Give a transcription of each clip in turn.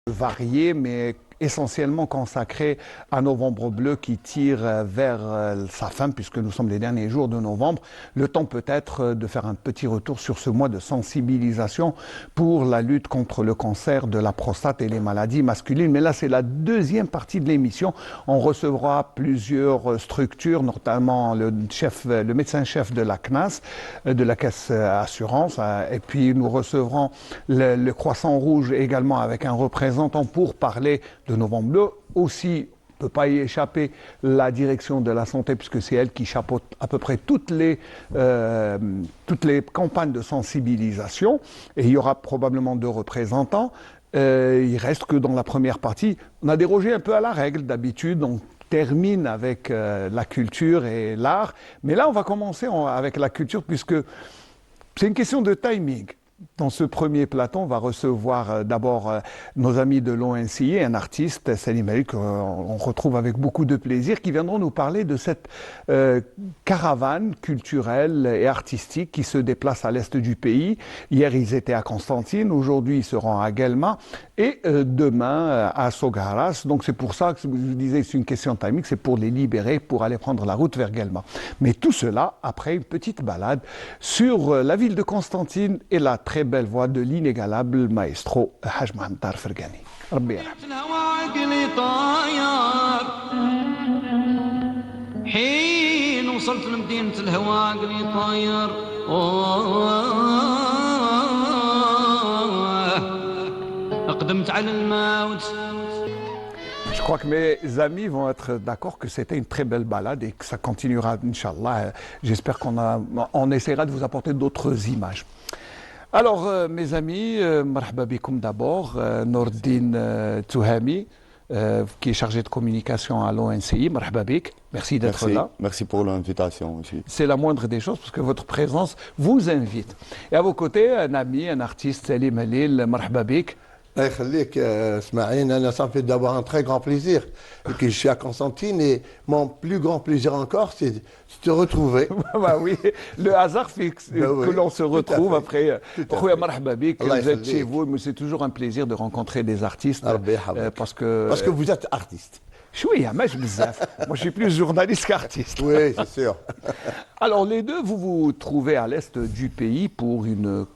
variés, mais essentiellement consacré à Novembre Bleu qui tire vers sa fin puisque nous sommes les derniers jours de novembre. Le temps peut-être de faire un petit retour sur ce mois de sensibilisation pour la lutte contre le cancer de la prostate et les maladies masculines. Mais là, c'est la deuxième partie de l'émission. On recevra plusieurs structures, notamment le médecin-chef de la CNAS, de la Caisse Assurance, et puis nous recevrons le Croissant Rouge également avec un représentant pour parler de Novembre Bleu. Aussi, on ne peut pas y échapper, la direction de la santé, puisque c'est elle qui chapeaute à peu près toutes les campagnes de sensibilisation. Et il y aura probablement 2 représentants. Il reste que dans la première partie, on a dérogé un peu à la règle. D'habitude, on termine avec la culture et l'art. Mais là, on va commencer avec la culture, puisque c'est une question de timing. Dans ce premier plateau, on va recevoir d'abord nos amis de l'ONCI, un artiste, Salim Ali, qu'on retrouve avec beaucoup de plaisir, qui viendront nous parler de cette caravane culturelle et artistique qui se déplace à l'est du pays. Hier, ils étaient à Constantine, aujourd'hui, ils seront à Guelma et demain à Sogaras. Donc c'est pour ça que je vous disais, c'est une question de timing, c'est pour les libérer, pour aller prendre la route vers Guelma. Mais tout cela après une petite balade sur la ville de Constantine et la très belle voix de l'inégalable maestro Haj Mohamed Tarf Fergani. ربي يرحمه. حين وصلت لمدينة الهوى عقلي طاير أقدمت على الموت. Je crois que mes amis vont être d'accord que c'était une très belle balade et que ça continuera, Inch'Allah. J'espère qu'on essaiera de vous apporter d'autres images. Alors, mes amis, marhaba bikoum d'abord, Nordine Touhami, qui est chargé de communication à l'ONCI. Marhaba bik, merci d'être là. Merci pour l'invitation aussi. C'est la moindre des choses parce que votre présence vous invite. Et à vos côtés, un ami, un artiste, Salim Halil, marhaba bik. الله يخليك اسماعيل انا ça me fait d'avoir un très grand plaisir et que je suis à Constantine et mon plus grand plaisir encore c'est de te retrouver. Bah oui, le hasard fait que l'on se retrouve après. Khouya marhaba bik, vous êtes chez vous, mais c'est toujours un plaisir de rencontrer des artistes parce que vous êtes artiste. Chouïa, mais moi je suis plus journaliste qu'artiste. Oui, c'est sûr. Alors les deux, vous vous trouvez à l'est du pays pour une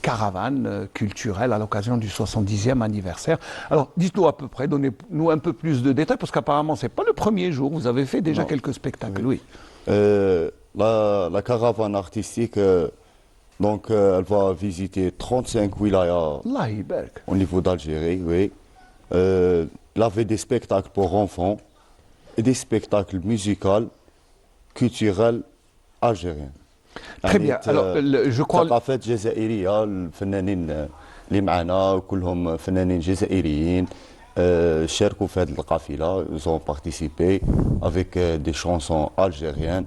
caravane culturelle à l'occasion du 70e anniversaire. Alors, dites-nous à peu près, donnez-nous un peu plus de détails, parce qu'apparemment, ce n'est pas le premier jour, vous avez fait déjà quelques spectacles, oui. La caravane artistique, donc, elle va visiter 35 wilayas au niveau d'Algérie, oui. Elle avait des spectacles pour enfants et des spectacles musicaux, culturels algériens. Très bien. Alors, je crois... ثقافات جزائرية الفنانين اللي معنا كلهم فنانين جزائريين شاركوا في هذه القافلة. Ils ont participé avec des chansons algériennes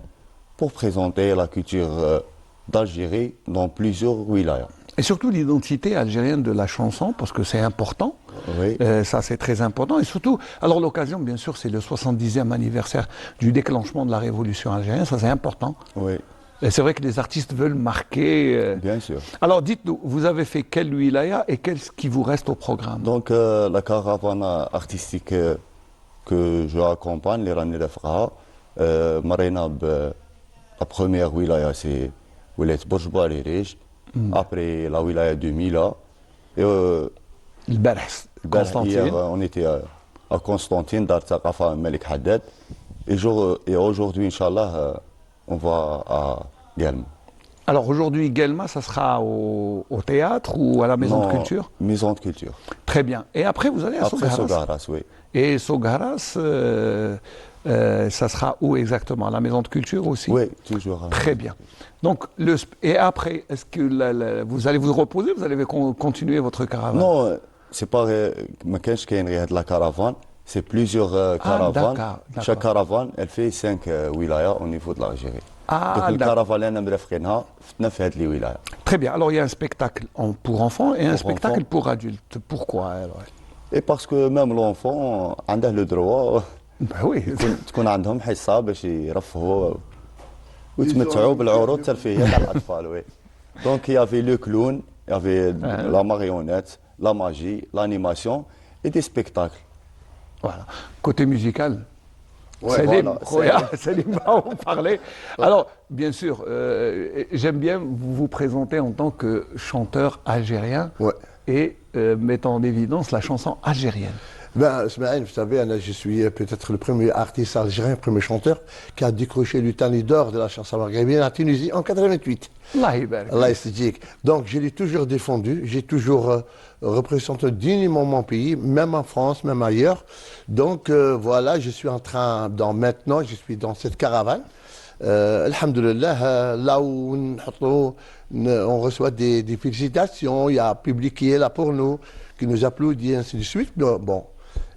pour présenter la culture d'Algérie dans plusieurs wilayas. Et surtout l'identité algérienne de la chanson, parce que c'est important. Oui. Ça, c'est très important. Et surtout, alors l'occasion, bien sûr, c'est le 70e anniversaire du déclenchement de la révolution algérienne. Ça, c'est important. Oui. Et c'est vrai que les artistes veulent marquer. Bien sûr. Alors, dites-nous, vous avez fait quel wilaya et qu'est-ce qui vous reste au programme? Donc, la caravane artistique que je accompagne, les Rani Rafra, Marina, la première wilaya, c'est Wilayat Bourjba Rij. Après la wilaya de Mila. Et Constantine. Hier, on était à Constantine, Dar Thaqafa Malik Haddad. Et aujourd'hui, Inch'Allah, on va à Guelma. Alors aujourd'hui, Guelma, ça sera au théâtre ou à la Maison de Culture? Maison de Culture. Très bien. Et après, vous allez à Sogaras? Après Sogaras, oui. Et Sogaras, ça sera où exactement? À la Maison de Culture aussi? Oui, toujours. Très bien. Donc, et après, est-ce que vous allez vous reposer? Vous allez continuer votre caravane? Non, c'est pas la caravane. C'est plusieurs caravanes. D'accord. Chaque caravane, elle fait 5 wilayas au niveau de l'Algérie. Donc, le caravane, Très bien. Alors, il y a un spectacle pour enfants et un spectacle pour adultes. Pourquoi alors? Et parce que même l'enfant a le droit. Ben oui. تكون عندهم حصة باش يرفهوا ويتمتعوا بالعروض الترفيهية تاع الأطفال. Oui. Donc, il y avait le clown, il y avait la marionnette, la magie, l'animation. et des spectacles. Voilà. Côté musical, Ouais, Salim, voilà, Salim va en parler. Alors, bien sûr, j'aime bien vous présenter en tant que chanteur algérien Ouais. et mettant en évidence la chanson algérienne. Ben, Smaïn, vous savez, Anna, je suis peut-être le premier artiste algérien, le premier chanteur qui a décroché le Tani d'or de la chanson maghrébine à Tunisie en 88. Allah يبارك. Allah esthétique. Donc, je l'ai toujours défendu, j'ai toujours représenté dignement mon pays, même en France, même ailleurs. Donc, voilà, je suis en train, maintenant, je suis dans cette caravane. Alhamdulillah, là où on reçoit des félicitations, il y a un public qui est là pour nous, qui nous applaudit, ainsi de suite. Bon,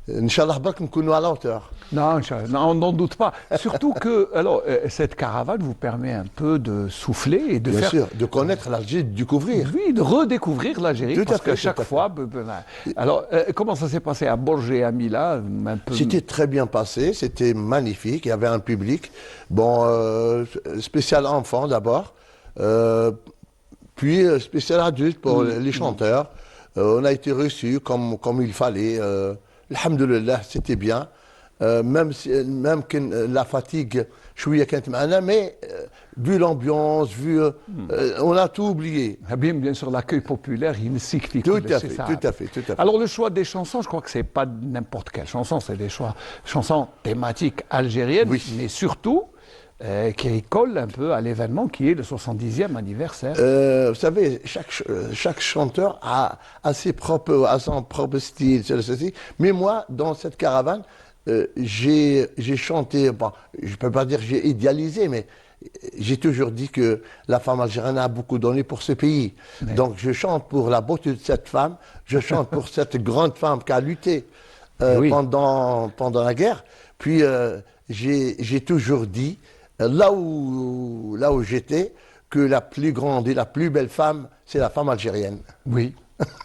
Inch'Allah, nous à la hauteur. Non, Inch'Allah, non, on n'en doute pas. Surtout que, alors, cette caravane vous permet un peu de souffler et de Bien faire. sûr, de connaître l'Algérie, de découvrir. Oui, de redécouvrir l'Algérie, Tout à parce fait, que chaque tout à fait. fois. Alors, comment ça s'est passé à Bourges et à Mila, un peu. C'était très bien passé, c'était magnifique, il y avait un public, bon, spécial enfant d'abord, puis spécial adulte pour les chanteurs. On a été reçus comme il fallait, alhamdulillah, c'était bien, même que la fatigue, chouïa كانت معنا, mais vu l'ambiance, on a tout oublié. Habib, bien sûr, l'accueil populaire, il signifie Tout à fait, tout à fait, tout à fait. Alors, le choix des chansons, je crois que c'est pas n'importe quelle chanson, c'est des chansons thématiques algériennes, Oui. mais surtout qui collent un peu à l'événement qui est le 70e anniversaire. Vous savez, chaque chanteur a son propre style, ceci. Mais moi, dans cette caravane, j'ai chanté, bon, je ne peux pas dire que j'ai idéalisé, mais j'ai toujours dit que la femme algérienne a beaucoup donné pour ce pays. Oui. Donc je chante pour la beauté de cette femme, je chante pour cette grande femme qui a lutté Oui. pendant la guerre. Puis j'ai toujours dit, là où j'étais, que la plus grande et la plus belle femme, c'est la femme algérienne. Oui.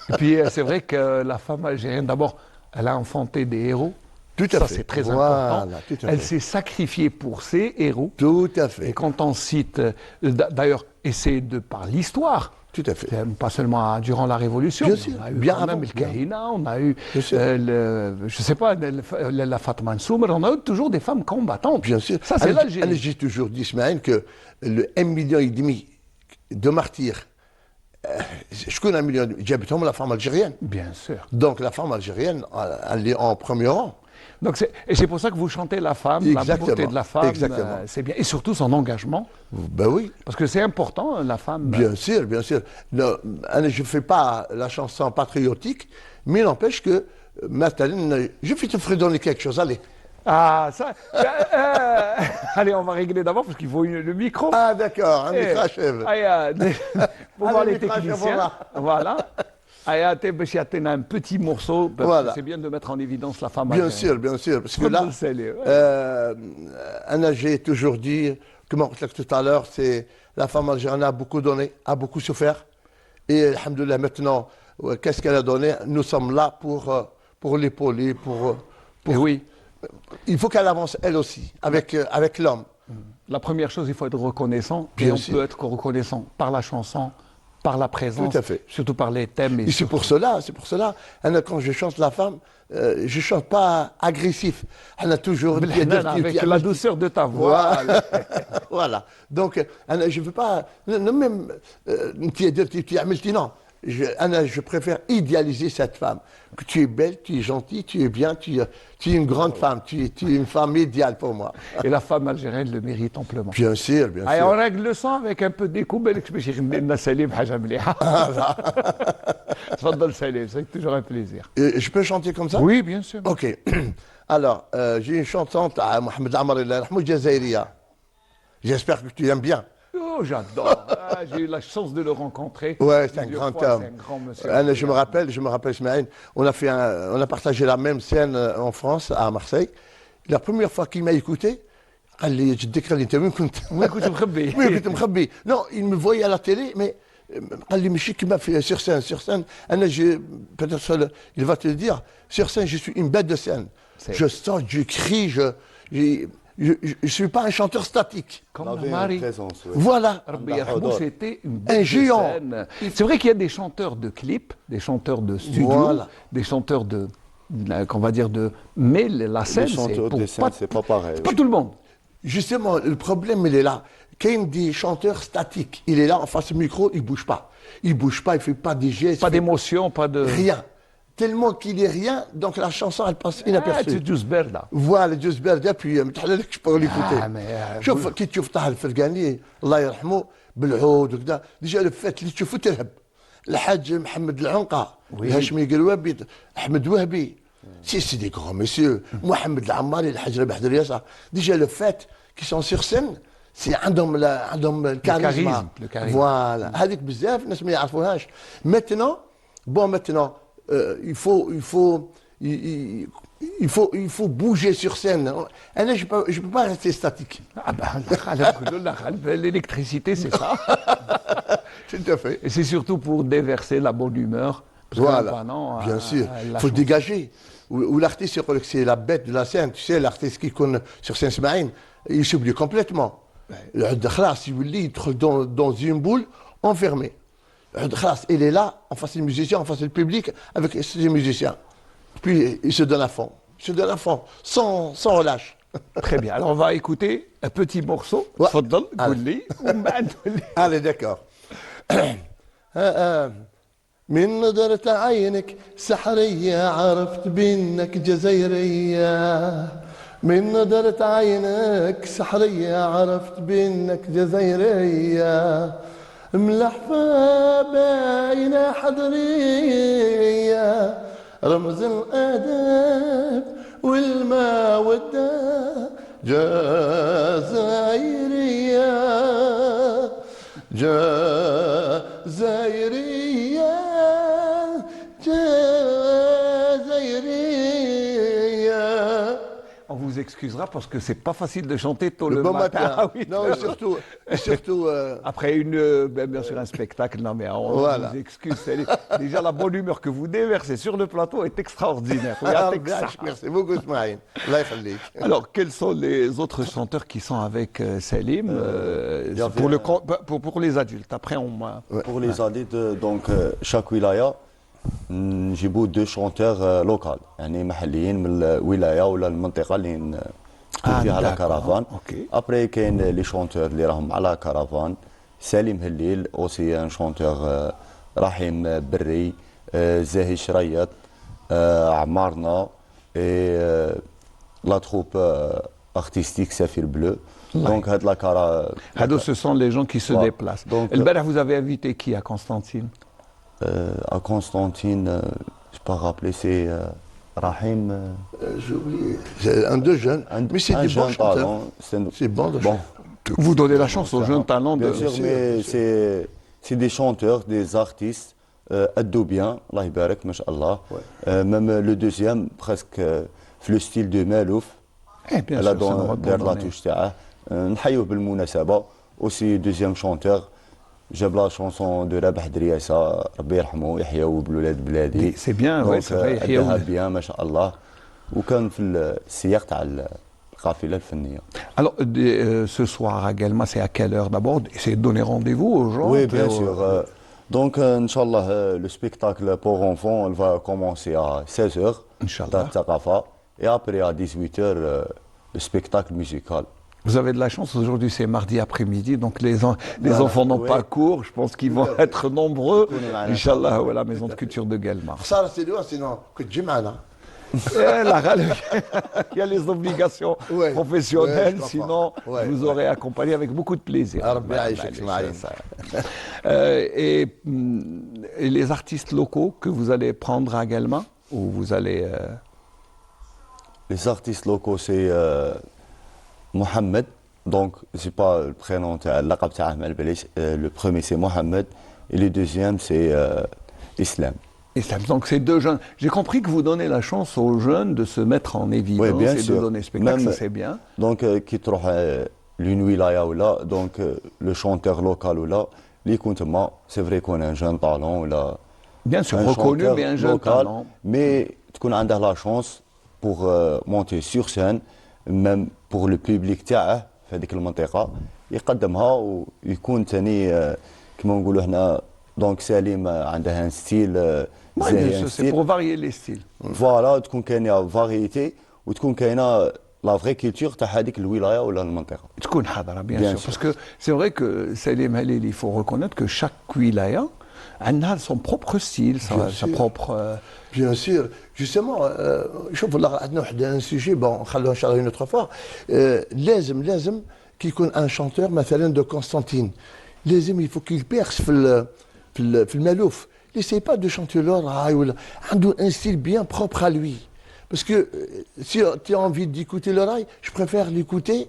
Et puis, c'est vrai que la femme algérienne, d'abord, elle a enfanté des héros. Tout à Ça, fait. c'est très Voilà, important. tout à Elle fait. s'est sacrifiée pour ses héros. Tout à Et fait. quand on cite, d'ailleurs, et c'est de par l'histoire, Tout à fait. pas seulement durant la Révolution, Bien sûr, on a eu bien quand même avant, El Kahina, on a eu, Bien sûr. je sais pas, la Fatma Nsoumer, on a eu toujours des femmes combattantes. Bien sûr. Ça, c'est l'Algérie. J'ai toujours dit, Ismaël, que le 1,5 million de martyrs, je connais 1,5 million, j'habite la femme algérienne. Bien sûr. Donc la femme algérienne, elle est en premier rang. Donc et c'est pour ça que vous chantez la femme, la Exactement. beauté de la femme, Exactement. c'est bien. Et surtout son engagement, Ben oui. parce que c'est important, la femme. Bien sûr, bien sûr. Non, je ne fais pas la chanson patriotique, mais n'empêche que maintenant, je vais te faire donner quelque chose. Allez. Ah, ça. Allez, on va régler d'abord parce qu'il faut le micro. Ah d'accord, un micro achève. Pour voir Allez, les micro achève, techniciens. Voilà. Aya, Beshi Atena, un petit morceau, parce Voilà. que c'est bien de mettre en évidence la femme. Bien algérienne. sûr, bien sûr. Parce que Comme là, vous le savez, ouais. Anna, j'ai toujours dit, comme on l'a dit tout à l'heure, c'est la femme algérienne a beaucoup donné, a beaucoup souffert. Et alhamdoulilah, maintenant, qu'est-ce qu'elle a donné? Nous sommes là pour l'épauler, Et oui. Il faut qu'elle avance elle aussi, avec l'homme. La première chose, il faut être reconnaissant. Bien et sûr. on peut être reconnaissant par la chanson, par la présence, Tout à fait. surtout par les thèmes. Et c'est pour cela, Anna, quand je chante la femme, je chante pas agressif. Elle a toujours avec la douceur de ta voix. Voilà. Voilà. Donc, Anna, je ne veux pas, même, non. Anna, je préfère idéaliser cette femme. Que tu es belle, tu es gentille, tu es bien, tu es une grande femme, tu es une femme idéale pour moi. Et la femme algérienne le mérite amplement. Bien sûr, bien Allez, on sûr. règle le son avec un peu de découpe. باش يخدم لنا سليم حاجه مليحه. تفضل سليم, c'est toujours un plaisir. Je peux chanter comme ça? Oui, bien sûr. Ok. Alors, j'ai une chanson à Mohamed Amar El Rahmou Jazaïria. J'espère que tu aimes bien. Oh, j'adore. Ah, j'ai eu la chance de le rencontrer. Ouais, c'est un plusieurs grand fois. homme. C'est un grand monsieur. Je me rappelle, Ismaël, on a partagé la même scène en France, à Marseille. La première fois qu'il m'a écouté, قال لي جدك اللي انت وين كنت؟ وين كنت مخبي؟ وين كنت مخبي؟ Non, il me voyait à la télé, mais قال لي ماشي كيما في sur scène. Peut-être il va te le dire, sur scène, je suis une bête de scène. Je saute, je crie, je suis pas un chanteur statique. Comme Il avait une Marie. présence, ouais. Voilà. Rabbi Yarhamou, c'était une bête Un de géant. scène. C'est vrai qu'il y a des chanteurs de clips, des chanteurs de studio, Voilà. des chanteurs de qu'on va dire mais la scène, Les chanteurs c'est de scène, c'est pas pareil. pas tout le monde. Justement, le problème, il est là. Quand il dit chanteur statique, il est là en face du micro, il bouge pas. Il bouge pas, il fait pas des gestes. Pas il fait d'émotion, pas de... rien. Tellement qu'il est rien, donc la chanson, elle passe Ah, inaperçue. c'est juste berda. فوالا جوز بارده puis ما تحللكش بغ ليكوتي mais, شوف كي تشوف طه الفرقاني الله يرحمه بالعود وكذا ديجا الفات اللي تشوفه ترهب الحاج محمد العنقه الهاشمي قروابي احمد وهبي سي دي غران ميسيو محمد العماري الحاج ربيح درياسه ديجا الفات كي سون سيغ سين سي عندهم الكاريزما فوالا هذيك بزاف الناس ما يعرفوهاش ماتنون بون ماتنون il faut bouger sur scène. Je ne peux pas rester statique. Ah ben, l'électricité, c'est ça. Tout à fait. Et c'est surtout pour déverser la bonne humeur. Parce Voilà, que, bien sûr. Il faut dégager. Ou l'artiste, c'est la bête de la scène. Tu sais, l'artiste qui connaît sur scène Smaïn, il s'oublie complètement. Il trouve dans une boule enfermée. Il est là, en face des musiciens, en face du public, avec ses musiciens. Puis il se donne à fond. Il se donne à fond, sans relâche. Très bien. Alors on va écouter un petit morceau. Ouais. تفضل قول لي ومن بعد تقول لي. Allez, d'accord. من نظرة عينك سحرية عرفت بأنك جزائرية من نظرة عينك سحرية عرفت بأنك جزائرية ملحفة باينة حضرية رمز الأدب والمودة جزائرية جزائرية جزائرية. On vous excusera parce que c'est pas facile de chanter tôt le bon matin. matin. Ah oui. Non, et surtout Après bien sûr un spectacle, non mais on Voilà. vous excuse. Déjà la bonne humeur que vous déversez sur le plateau est extraordinaire. merci beaucoup Smaïn. Allah يخليك. Alors quels sont les autres chanteurs qui sont avec Salim y avait pour les adultes? Après on Pour les adultes, donc chaque wilaya, نجيبوا deux chanteurs locaux يعني محليين من الولايه ولا المنطقه اللي يكون فيها لا كارافان. ابري كاين لي شونتور اللي راهم على كارافان سليم هليل اوسي ان شونتور رحيم بري زاهي شريط عمارنا اي لا تروب artistique Saphir Bleu. Donc هاد لا كارا هادو ce sont les gens qui se déplacent. Donc البارح vous avez invité qui à Constantine? À Constantine, je peux rappeler, c'est Rahim. J'ai oublié. C'est un de jeunes, mais c'est des bons chanteurs. C'est bon de chanter. Vous donnez la chance aux jeunes talents de... Bien sûr, mais c'est des chanteurs, des artistes, adou bien, Allah يبارك, mashallah. Même le deuxième, presque le style de Malouf. bien sûr, dans la touche تاعه. نحيوه بالمناسبة. Aussi deuxième chanteur. جاب لا شونسون دو رابح درياسه ربي يرحمه يحيى وبالولاد بلادي سي بيان وي سي فري يحيى بيان ما شاء الله وكان في السياق تاع القافله الفنيه. Alors ce soir à Guelma c'est à quelle heure d'abord? Essayez de donner rendez-vous aux gens. Oui bien sûr. Donc inchallah le spectacle pour enfants il va commencer à 16h inchallah Thaqafa et après à 18h le spectacle musical. Vous avez de la chance, aujourd'hui c'est mardi après-midi, donc les enfants n'ont pas cours, je pense qu'ils vont être nombreux. Inch'Allah, à la maison de culture de Guelma. Ça, c'est loin, sinon, que tu m'as là. Il y a les obligations professionnelles, sinon je vous aurais accompagné avec beaucoup de plaisir. Et les artistes locaux que vous allez prendre à Guelma, ou vous allez... Les artistes locaux, c'est... Mohamed, donc c'est pas le prénom, le premier c'est Mohamed et le deuxième c'est Islam. Islam, donc c'est deux jeunes. J'ai compris que vous donnez la chance aux jeunes de se mettre en évidence bien et sûr. de donner spectacle, ça c'est bien. Donc qui تروح l'une wilaya ou là, donc le chanteur local ou là, c'est vrai qu'on a un jeune talent ou là. Bien sûr, reconnu mais un jeune local, talent. Mais تكون عنده la chance pour monter sur scène. même pour le public تاعه في هذيك المنطقه يقدمها ويكون ثاني كما نقولوا هنا دونك سليم عندها ان ستيل Ouais, زاهي bien ان sûr, c'est ستيل pour varier les styles. فوالا تكون كاينه فاريتي وتكون كاينه لا فري كولتور تاع هذيك الولايه ولا المنطقه. تكون حاضرة, bien Bien sûr. sûr. Parce que c'est vrai que Salim Halil, il faut reconnaître que chaque wilaya a son propre style, Bien sa sûr. propre. Bien sûr, justement, شوف والله عندنا واحد ان سوجي بون نخلوه ان شاء الله une autre fois. لازم كي يكون ان شانتور مثلا دو كونستانتين لازم يفو كي يبيرس في المالوف ليساي با دو شانتي لو راي ولا عنده ان ستيل بيان بروبر à lui. Parce que si tu as envie d'écouter le rail, je préfère l'écouter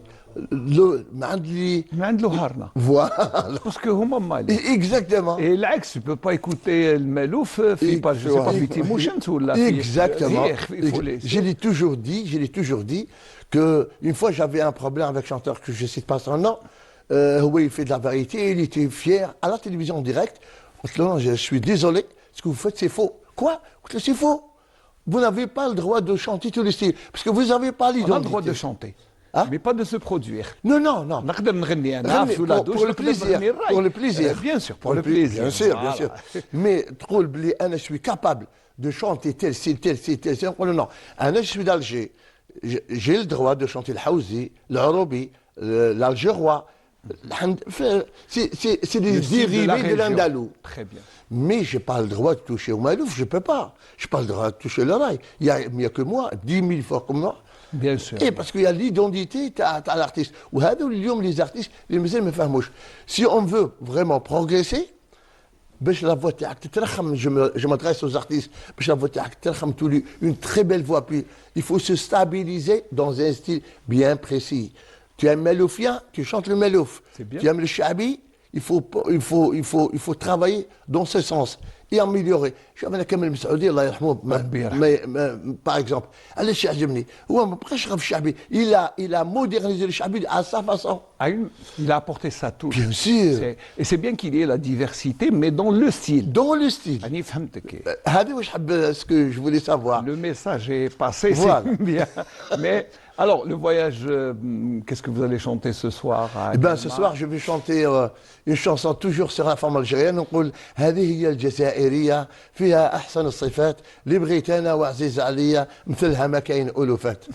ما عندي من عند هارنا. voilà. Parce que هما مالي. Exactement. Et العكس, tu peux pas écouter المالوف في je sais pas في تيموشنت ولا في Exactement. il faut Je l'ai toujours dit que une fois j'avais un problème avec un chanteur que je ne cite pas son nom. هو il fait de la vérité, il était fier à la télévision en direct. قلت له, je suis désolé, ce que vous faites c'est faux. Quoi? قلت له, c'est faux. Vous n'avez pas le droit de chanter tous les styles parce que vous n'avez pas l'identité. On a le droit de chanter, Hein? mais pas de se produire. Non, non, non. نقدر نغني انا غني في ولا pour دوش le نقدر plaisir, نغني الراي. pour le plaisir. Bien sûr, pour le plaisir. Bien sûr, bien Voilà. sûr. Mais تقول بلي انا je suis capable de chanter tel style, tel style, tel style. نقول non. انا je suis d'Alger. J'ai le droit de chanter le Haouzi, le Haroubi, l'Algérois. C'est des Le style de la dérivés de région. l'Andalou. Très bien. Mais je n'ai pas le droit de toucher au Malouf, je ne peux pas. Je n'ai pas le droit de toucher le rail. Il n'y a que moi, 10 000 fois comme moi. Bien sûr. Et parce qu'il y a l'identité à l'artiste. وهذا اليوم les artistes اللي مازال ما يفهموش. Si on veut vraiment progresser, باش la voix تاعك تترخم, je m'adresse aux artistes, باش la voix تاعك تترخم تولي une très belle voix, puis il faut se stabiliser dans un style bien précis. Tu aimes Maloufien, tu chantes le Malouf. C'est bien. Tu aimes le Chabi, il faut travailler dans ce sens et améliorer. شوف انا كامل مسعودي الله يرحمه par exemple علاش يعجبني هو ما بقاش غير في الشعبي il a modernisé le Chabi à sa façon. Il a apporté sa touche. Bien sûr. Et c'est bien qu'il y ait la diversité, mais dans le style. Dans le style. أني فهمتك. هذا واش حب ce que je voulais savoir. Le message est passé, Voilà. c'est bien. Mais alors, le voyage, qu'est-ce que vous allez chanter ce soir à Eh ben, Galma? ce soir, je vais chanter une chanson toujours sur la forme algérienne. نقول هذه هي الجزائرية فيها أحسن الصفات اللي بغيت أنا وعزيزة عليا مثلها ما كاين ألوفات.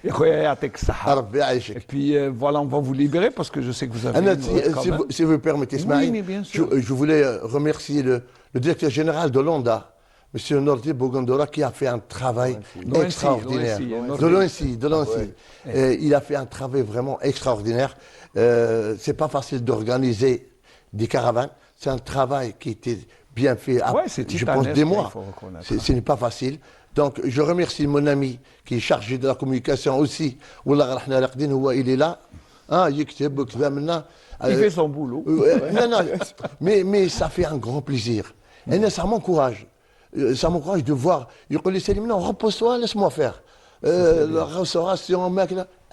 يا خويا يعطيك الصحة. ربي Et يعيشك. puis voilà, on va vous libérer parce que je sais que vous avez أنا une route quand même. si vous permettez, Ismaïl, mais bien sûr. je voulais remercier le directeur général de l'ONDA, M. Nordi Bogandora, qui a fait un travail L'ONC, extraordinaire. l'ONC, De l'ONC. Il a fait un travail vraiment extraordinaire. C'est pas facile d'organiser des caravanes. C'est un travail qui était bien fait, Ouais, c'est je pense, titanesque, des il mois. faut reconnaître. Ce n'est pas facile. Donc, je remercie mon ami qui est chargé de la communication aussi. والله رحنا راقدين هو il est là. يكتب وكذا منا. Il fait son boulot. Non, mais ça fait un grand plaisir. Et ça m'encourage. Ça m'encourage de voir. يقول لي سليم, non, repose-toi, laisse-moi faire. La restauration,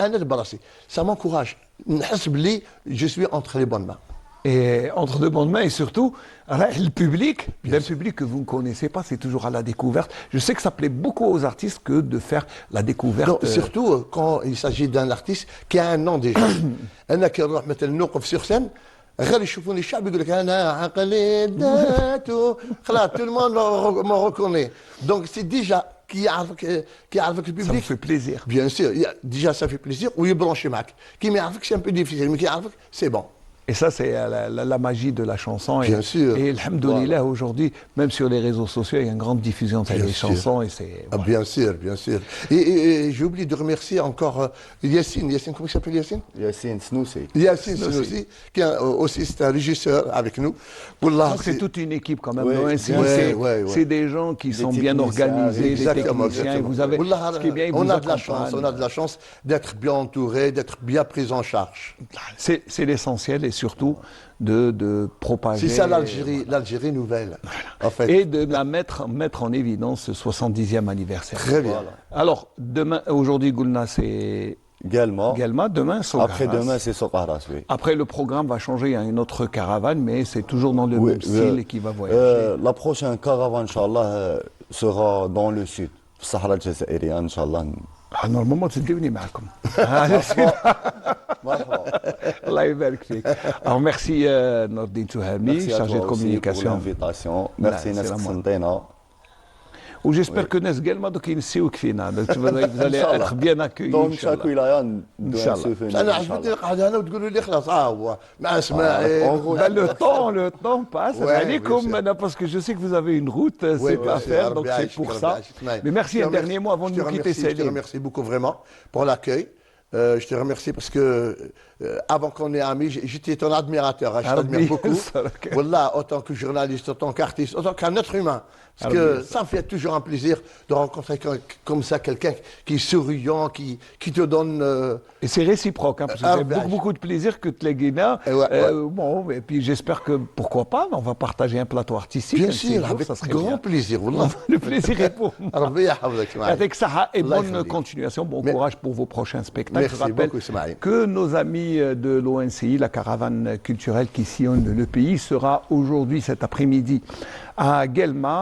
أنا براسي. Ça m'encourage. نحس بلي je suis entre les bonnes mains. Et entre de bonnes mains et surtout, le public, d'un public que vous ne connaissez pas, c'est toujours à la découverte. Je sais que ça plaît beaucoup aux artistes que de faire la découverte. Non, surtout quand il s'agit d'un artiste qui a un nom déjà. أنا كي نروح مثلا نوقف sur scène, غير يشوفوني الشعب يقول لك أنا عقلي داتو خلاص tout le monde me reconnaît. Donc c'est déjà qui يعرفك le Ça me public. fait plaisir. Bien sûr, déjà ça fait plaisir ويبرونشي معك. كي ما يعرفك c'est un peu difficile, mais qui يعرفك c'est bon. Et ça, c'est la magie de la chanson. Bien sûr. Et alhamdoulilah, aujourd'hui, même sur les réseaux sociaux, il y a une grande diffusion de Bien les sûr. chansons. Et c'est, Ah, bien sûr, bien sûr. Et j'ai oublié de remercier encore Yacine. Yacine, comment il s'appelle Yacine? ياسين سنوسي. Yacine Senoussi, qui est aussi c'est un régisseur avec nous. Wallah, Donc, c'est toute une équipe quand même. Ouais, l'ONC, ouais, c'est des gens qui sont bien techniciens, organisés, des Exactement, techniciens. Et exactement. vous avez, Wallah, ce qui est bien, ils on vous a de la chance, accompagnent. on a de la chance d'être bien entouré, d'être bien pris en charge. C'est l'essentiel et surtout de propager. C'est ça l'Algérie nouvelle, en fait. Et de la mettre en évidence ce 70e anniversaire. Très bien. Alors, aujourd'hui, Goulna, c'est Galma. Galma, demain, Sogaras. Après-demain, c'est Soqaras, oui. Après, le programme va changer, il y a une autre caravane, mais c'est toujours dans le Oui, même style et qui va voyager. La prochaine caravane, Inch'Allah, sera dans le sud, Sahara Jazairien, Inch'Allah. Normalement تديوني معكم. مرحبا. الله يبارك فيك. Alors merci Nordine Touhami, Merci à chargé de toi aussi pour communication. l'invitation. Merci c'est ناس la moindre. قسنطينة. Ou j'espère que الناس قال ما دوك ينسيوك فينا. Donc vous allez être bien accueillis. دونك Inch'Allah. شاك ولاية ندوي إن شاء الله. نسوفنا انا إن شاء عجبتني الله. القعده انا وتقولوا لي خلاص هو مع اسماعيل Le temps passe. Ouais, Alaikum, bien sûr. maintenant, parce que je sais que vous avez une route, Oui, c'est bien à sûr. faire, donc Rabbi c'est Aïch, pour Rabbi ça. Aïch, Ismaël. Mais merci Je un te dernier mot avant de je te nous quitter, remercie, Je te Céline. remercie beaucoup vraiment pour l'accueil. Je te remercie parce que avant qu'on ait amis, j'étais ton admirateur. Je t'admire beaucoup. Voilà, autant que journaliste, autant qu'artiste, autant qu'un être humain. Parce que ça me fait toujours un plaisir de rencontrer comme ça quelqu'un qui est souriant, qui te donne. Et c'est réciproque, hein, parce que j'ai beaucoup de plaisir que les Guinéens. Bon, et puis j'espère que, pourquoi pas, on va partager un plateau artistique. Bien sûr, avec ça serait grand bien. plaisir. Wallah. Le plaisir est pour moi. Rabbi yahfazek, Ismaël. Avec ça et Allah bonne yakhlik. continuation, bon courage pour vos prochains spectacles. Merci Je rappelle beaucoup, Ismaël. que nos amis de l'ONCI, la caravane culturelle qui sillonne le pays, sera aujourd'hui, cet après-midi, à Guelma,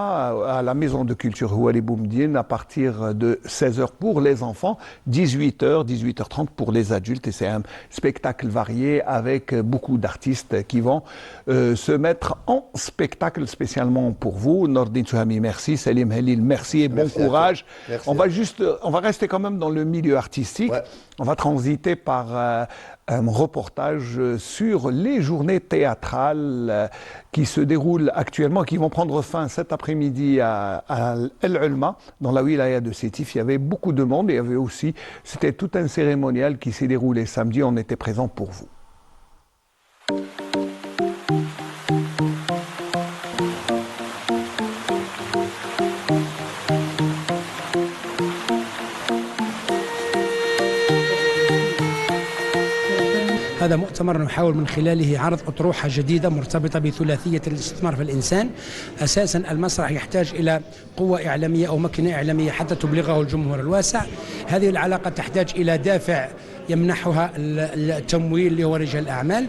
à la maison de culture Ouali Boumdine, à partir de 16h pour les enfants, 18h, 18h30 pour les adultes. Et c'est un spectacle varié avec beaucoup d'artistes qui vont se mettre en spectacle spécialement pour vous. Nordine Touhami, merci. Salim Halil, merci et bon Merci à courage. toi. Merci On va rester quand même dans le milieu artistique. Ouais. On va transiter par un reportage sur les journées théâtrales qui se déroulent actuellement, qui vont prendre fin cet après-midi à El Ulma, dans la wilaya de Sétif. Il y avait beaucoup de monde et il y avait aussi, c'était tout un cérémonial qui s'est déroulé samedi. On était présents pour vous. هذا مؤتمر نحاول من خلاله عرض أطروحة جديدة مرتبطة بثلاثية الاستثمار في الإنسان. أساسا المسرح يحتاج إلى قوة إعلامية أو مكنة إعلامية حتى تبلغه الجمهور الواسع. هذه العلاقة تحتاج إلى دافع يمنحها التمويل اللي هو رجال الأعمال.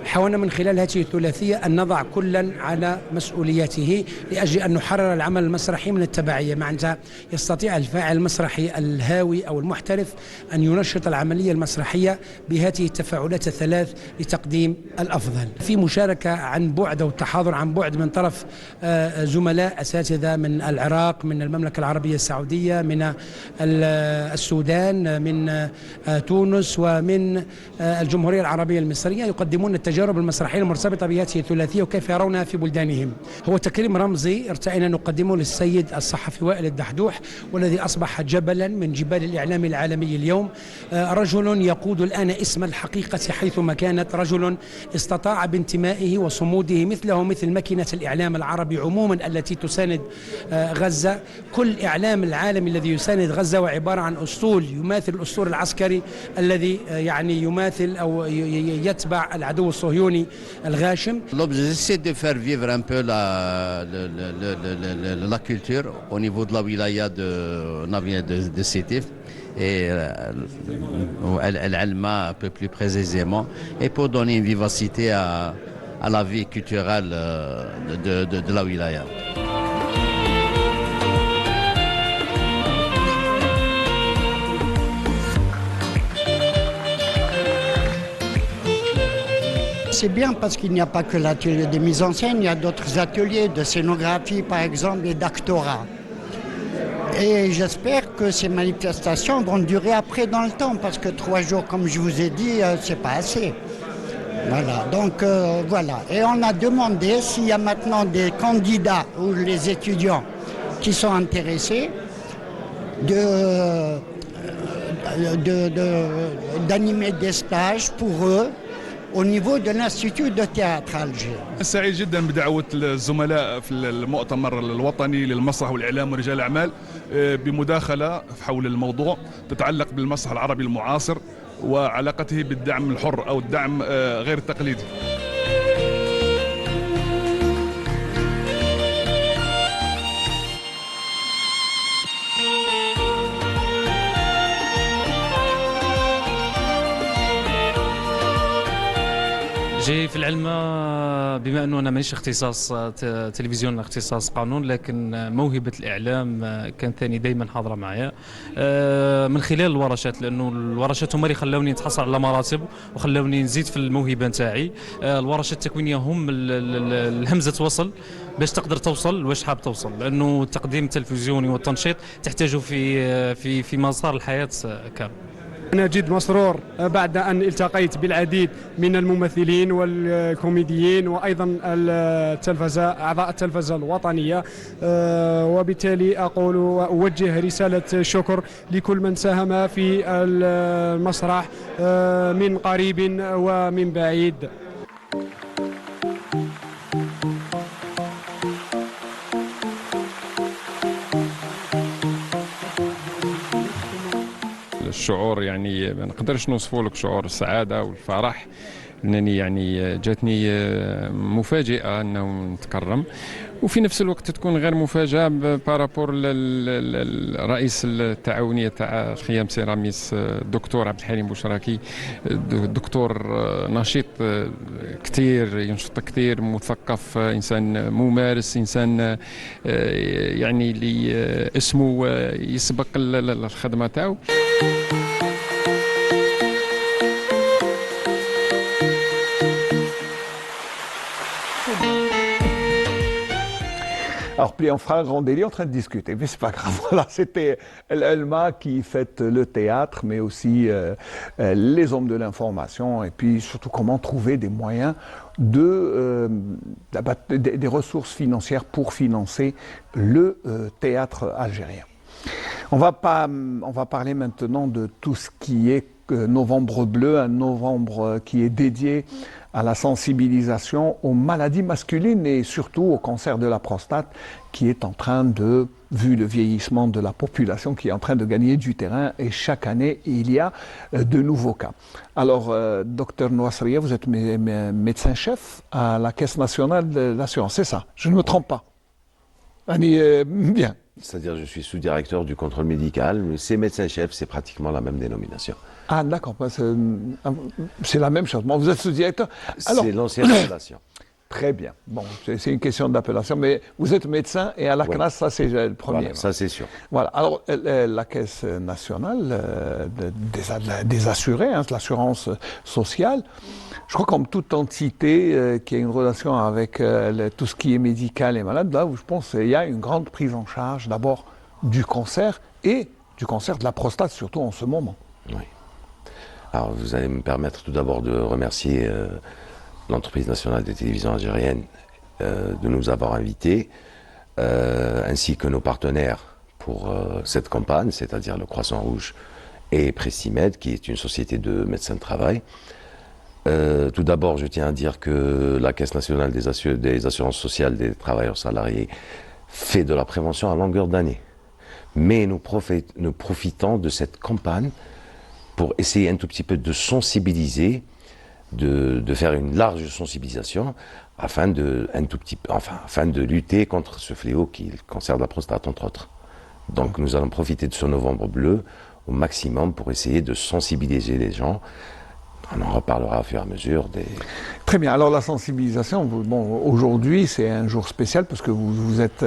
حاولنا من خلال هذه الثلاثية أن نضع كلا على مسؤوليته لأجل أن نحرر العمل المسرحي من التبعية. معناتها يستطيع الفاعل المسرحي الهاوي أو المحترف أن ينشط العملية المسرحية بهذه التفاعلات الثلاث لتقديم الأفضل. في مشاركة عن بعد أو التحاضر عن بعد من طرف زملاء أساتذة من العراق، من المملكة العربية السعودية، من السودان، من تونس، ومن الجمهورية العربية المصرية، يقدمون التجارب المسرحية المرتبطة بهذه الثلاثية وكيف يرونها في بلدانهم. هو تكريم رمزي ارتئينا نقدمه للسيد الصحفي وائل الدحدوح، والذي أصبح جبلا من جبال الإعلام العالمي اليوم. رجل يقود الآن اسم الحقيقة حيثما كانت، رجل استطاع بانتمائه وصموده مثله مثل ماكينة الإعلام العربي عموما التي تساند غزة. كل إعلام العالم الذي يساند غزة وعبارة عن أسطول يماثل الأسطول العسكري الذي يعني يماثل أو يتبع العدو الصهيوني الغاشم. L'objectif c'est de faire vivre un peu la culture au niveau de la wilaya de Sétif et Al-Alma un peu plus précisément, et pour donner une vivacité à la vie culturelle de la wilaya. C'est bien parce qu'il n'y a pas que l'atelier de mise en scène, il y a d'autres ateliers de scénographie par exemple et d'actorat. Et j'espère que ces manifestations vont durer après dans le temps parce que 3 jours, comme je vous ai dit, c'est pas assez. Voilà, donc voilà. Et on a demandé s'il y a maintenant des candidats ou les étudiants qui sont intéressés d'animer des stages pour eux au niveau de l'Institut de théâtre à Alger. سعيد جدا بدعوة الزملاء في المؤتمر الوطني للمسرح والإعلام ورجال الأعمال بمداخلة حول الموضوع تتعلق بالمسرح العربي المعاصر وعلاقته بالدعم الحر أو الدعم غير التقليدي. جي في العلمة بما انه انا مانيش اختصاص تلفزيون اختصاص قانون، لكن موهبه الاعلام كانت ثاني دائما حاضره معايا من خلال الورشات، لانه الورشات هما اللي خلاوني نتحصل على مراتب وخلاوني نزيد في الموهبه نتاعي. الورشات التكوينيه هم الهمزه وصل باش تقدر توصل واش حاب توصل، لانه التقديم التلفزيوني والتنشيط تحتاجه في مسار الحياه كامل. أنا جد مسرور بعد أن التقيت بالعديد من الممثلين والكوميديين وأيضا أعضاء التلفزة الوطنية، وبالتالي أقول وأوجه رسالة شكر لكل من ساهم في المسرح من قريب ومن بعيد. الشعور يعني ما نقدرش نوصفه لك، شعور السعاده والفرح، انني يعني جاتني مفاجاه انه نتكرم، وفي نفس الوقت تكون غير مفاجاه بارابور الرئيس التعاونيه تاع خيام سيراميس الدكتور عبد الحليم بوشراكي، دكتور نشيط كثير، ينشط كثير، مثقف، انسان ممارس، انسان يعني اللي اسمه يسبق الخدمه تاعو. Alors, puis on fera un grand délit en train de discuter, mais c'est pas grave. Voilà, c'était Elma qui fait le théâtre, mais aussi les hommes de l'information, et puis surtout comment trouver des moyens des ressources financières pour financer le théâtre algérien. On va parler maintenant de tout ce qui est Novembre Bleu, un novembre qui est dédié à la sensibilisation aux maladies masculines et surtout au cancer de la prostate qui est en train de, vu le vieillissement de la population, qui est en train de gagner du terrain et chaque année il y a de nouveaux cas. Alors, docteur Nouassria, vous êtes médecin-chef à la Caisse nationale de l'assurance, c'est ça? Je ne me trompe pas. Bien. C'est-à-dire je suis sous-directeur du contrôle médical, mais c'est médecin-chef, c'est pratiquement la même dénomination. Ah d'accord, c'est la même chose. Bon, vous êtes sous-directeur. C'est l'ancienne appellation. Très bien. Bon, c'est une question d'appellation, mais vous êtes médecin et à la CNAS, ça c'est le premier. Voilà, ça c'est sûr. Voilà. Alors, la Caisse nationale des assurés, de l'assurance sociale, je crois comme toute entité qui a une relation avec tout ce qui est médical et malade, là, je pense qu'il y a une grande prise en charge d'abord du cancer et du cancer de la prostate, surtout en ce moment. Oui. Alors, vous allez me permettre tout d'abord de remercier l'entreprise nationale de télévision algérienne de nous avoir invités, ainsi que nos partenaires pour cette campagne, c'est-à-dire le Croissant Rouge et Prestimed, qui est une société de médecins de travail. Tout d'abord, je tiens à dire que la Caisse nationale des assurances sociales des travailleurs salariés fait de la prévention à longueur d'année. Mais nous profitons de cette campagne pour essayer un tout petit peu de sensibiliser, de faire une large sensibilisation afin de lutter contre ce fléau qui est le cancer de la prostate, entre autres. Donc nous allons profiter de ce novembre bleu au maximum pour essayer de sensibiliser les gens. On en reparlera au fur et à mesure des... Très bien. Alors la sensibilisation, bon, aujourd'hui c'est un jour spécial parce que vous êtes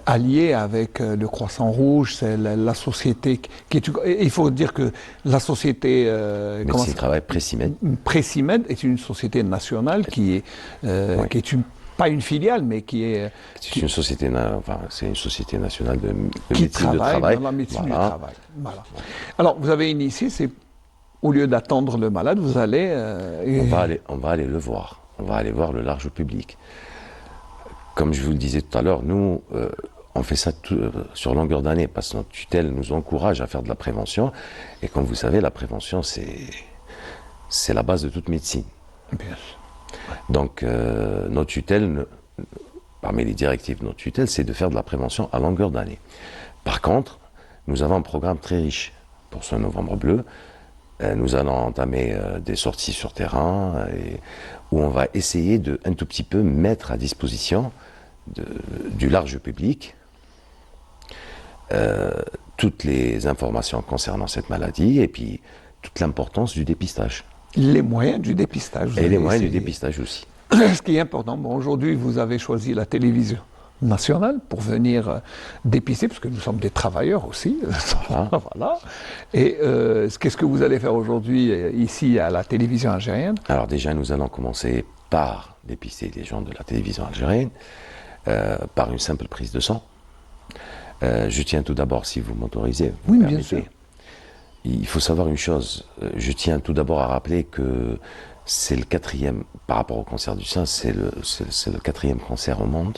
allié avec le Croissant Rouge, c'est la société qui est... Il faut dire que la société... Médecine du travail, Prestimed. Prestimed est une société nationale qui est pas une filiale, mais qui est... C'est une société nationale de qui médecine du travail. Dans la médecine du travail. Voilà. Alors vous avez initié, c'est... Au lieu d'attendre le malade, vous allez... On va aller le voir. On va aller voir le large public. Comme je vous le disais tout à l'heure, nous, on fait ça sur longueur d'année parce que notre tutelle nous encourage à faire de la prévention. Et comme vous savez, la prévention, c'est la base de toute médecine. Bien sûr. Donc, notre tutelle, parmi les directives de notre tutelle, c'est de faire de la prévention à longueur d'année. Par contre, nous avons un programme très riche pour ce novembre bleu. Nous allons entamer des sorties sur terrain où on va essayer de un tout petit peu mettre à disposition du large public toutes les informations concernant cette maladie et puis toute l'importance du dépistage. Les moyens du dépistage. Et les moyens du dépistage aussi. ce qui est important, bon, aujourd'hui, vous avez choisi la télévision nationale pour venir dépister, parce que nous sommes des travailleurs aussi. Voilà. Et qu'est-ce que vous allez faire aujourd'hui ici à la télévision algérienne? Alors déjà, nous allons commencer par dépister les gens de la télévision algérienne, par une simple prise de sang. Je tiens tout d'abord, si vous m'autorisez, vous oui, permettez, bien sûr. Il faut savoir une chose, je tiens tout d'abord à rappeler que c'est le quatrième, par rapport au cancer du sein, c'est le quatrième cancer au monde,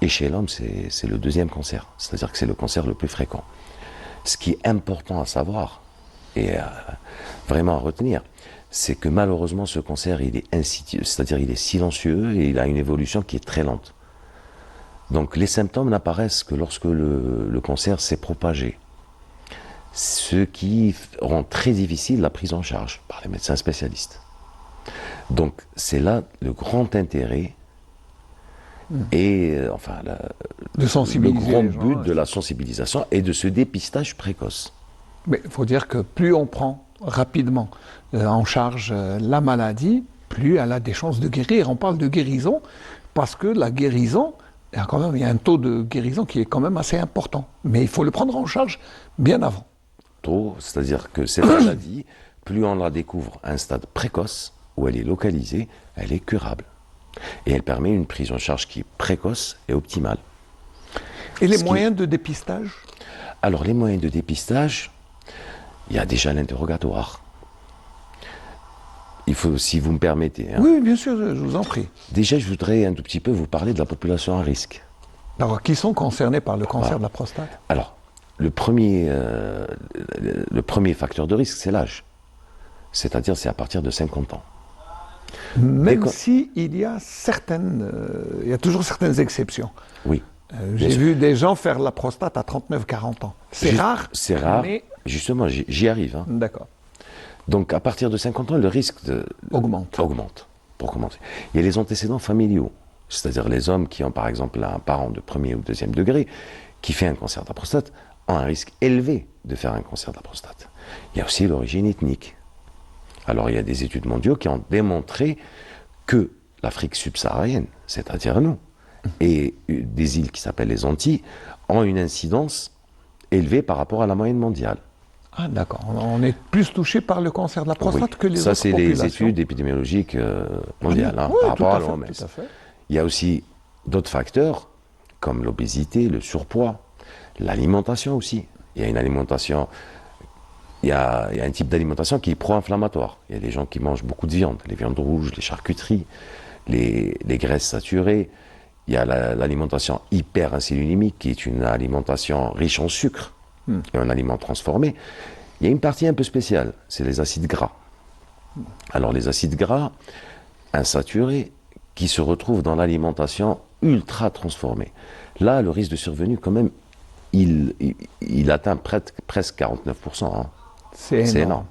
et chez l'homme, c'est le deuxième cancer, c'est-à-dire que c'est le cancer le plus fréquent. Ce qui est important à savoir, et vraiment à retenir, c'est que malheureusement ce cancer, il est insidieux, c'est-à-dire il est silencieux et il a une évolution qui est très lente. Donc les symptômes n'apparaissent que lorsque le cancer s'est propagé, ce qui rend très difficile la prise en charge par les médecins spécialistes. Donc c'est là le grand intérêt et le grand but de la sensibilisation et de ce dépistage précoce. Mais il faut dire que plus on prend rapidement en charge la maladie, plus elle a des chances de guérir. On parle de guérison parce que la guérison, il y a un taux de guérison qui est quand même assez important. Mais il faut le prendre en charge bien avant. C'est-à-dire que cette maladie, plus on la découvre à un stade précoce, où elle est localisée, elle est curable. Et elle permet une prise en charge qui est précoce et optimale. Et les moyens de dépistage? Alors les moyens de dépistage, il y a déjà l'interrogatoire. Il faut, si vous me permettez. Oui, bien sûr, je vous en prie. Déjà, je voudrais un tout petit peu vous parler de la population à risque. Alors, qui sont concernés par le cancer de la prostate? Alors, le premier facteur de risque, c'est l'âge. C'est-à-dire, c'est à partir de 50 ans. Même si il y a toujours certaines exceptions. Oui. J'ai vu des gens faire la prostate à 39-40 ans. C'est rare. C'est rare. Mais... Justement, j'y arrive. D'accord. Donc, à partir de 50 ans, le risque augmente, pour commencer. Il y a les antécédents familiaux, c'est-à-dire les hommes qui ont, par exemple, un parent de premier ou deuxième degré qui fait un cancer de la prostate, ont un risque élevé de faire un cancer de la prostate. Il y a aussi l'origine ethnique. Alors, il y a des études mondiales qui ont démontré que l'Afrique subsaharienne, c'est-à-dire nous, et des îles qui s'appellent les Antilles, ont une incidence élevée par rapport à la moyenne mondiale. Ah d'accord, on est plus touché par le cancer de la prostate que les autres populations. Ça, c'est les études épidémiologiques mondiales, par rapport à l'OMS. Il y a aussi d'autres facteurs, comme l'obésité, le surpoids, l'alimentation aussi. Il y a une alimentation... Il y a un type d'alimentation qui est pro-inflammatoire. Il y a des gens qui mangent beaucoup de viande, les viandes rouges, les charcuteries, les graisses saturées. Il y a l'alimentation hyper-insulinimique, qui est une alimentation riche en sucre et en aliments transformés. Il y a une partie un peu spéciale, c'est les acides gras. Alors les acides gras insaturés qui se retrouvent dans l'alimentation ultra transformée. Là, le risque de survenue, quand même, il atteint presque 49%. C'est énorme.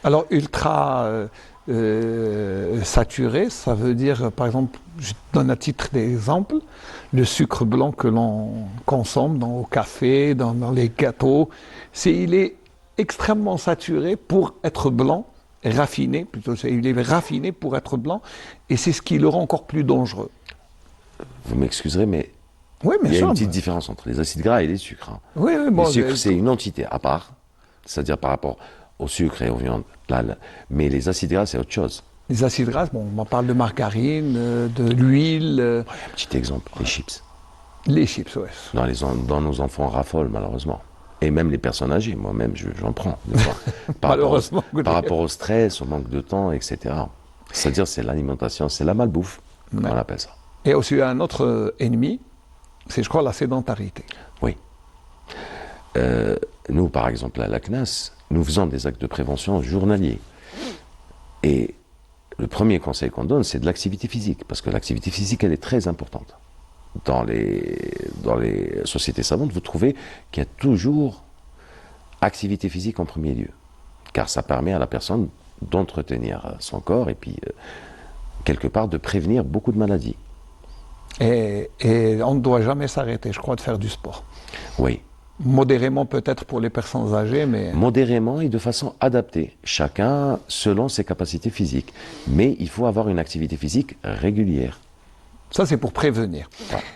Alors, ultra saturé, ça veut dire, par exemple, je donne à titre d'exemple, le sucre blanc que l'on consomme au café, dans les gâteaux, il est extrêmement saturé pour être blanc, raffiné, plutôt, il est raffiné pour être blanc, et c'est ce qui le rend encore plus dangereux. Vous m'excuserez, mais oui, il y a une petite différence entre les acides gras et les sucres. Oui, bon, les sucres, c'est une entité à part, c'est-à-dire par rapport au sucre et aux viandes. Mais les acides gras, c'est autre chose. Les acides gras, on parle de margarine, de l'huile. Un petit exemple, les chips. Les chips, oui. Dans nos enfants raffolent, malheureusement. Et même les personnes âgées, moi-même, j'en prends. Malheureusement. Par rapport au stress, au manque de temps, etc. C'est-à-dire, c'est l'alimentation, c'est la malbouffe, on appelle ça. Et aussi un autre ennemi, c'est, je crois, la sédentarité. Oui. Nous, par exemple, à la CNAS, nous faisons des actes de prévention journaliers. Et le premier conseil qu'on donne, c'est de l'activité physique, parce que l'activité physique, elle est très importante. Dans les sociétés savantes, vous trouvez qu'il y a toujours activité physique en premier lieu, car ça permet à la personne d'entretenir son corps et puis, quelque part, de prévenir beaucoup de maladies. Et on ne doit jamais s'arrêter, je crois, de faire du sport. Oui. Modérément peut-être pour les personnes âgées, mais... Modérément et de façon adaptée, chacun selon ses capacités physiques. Mais il faut avoir une activité physique régulière. Ça, c'est pour prévenir.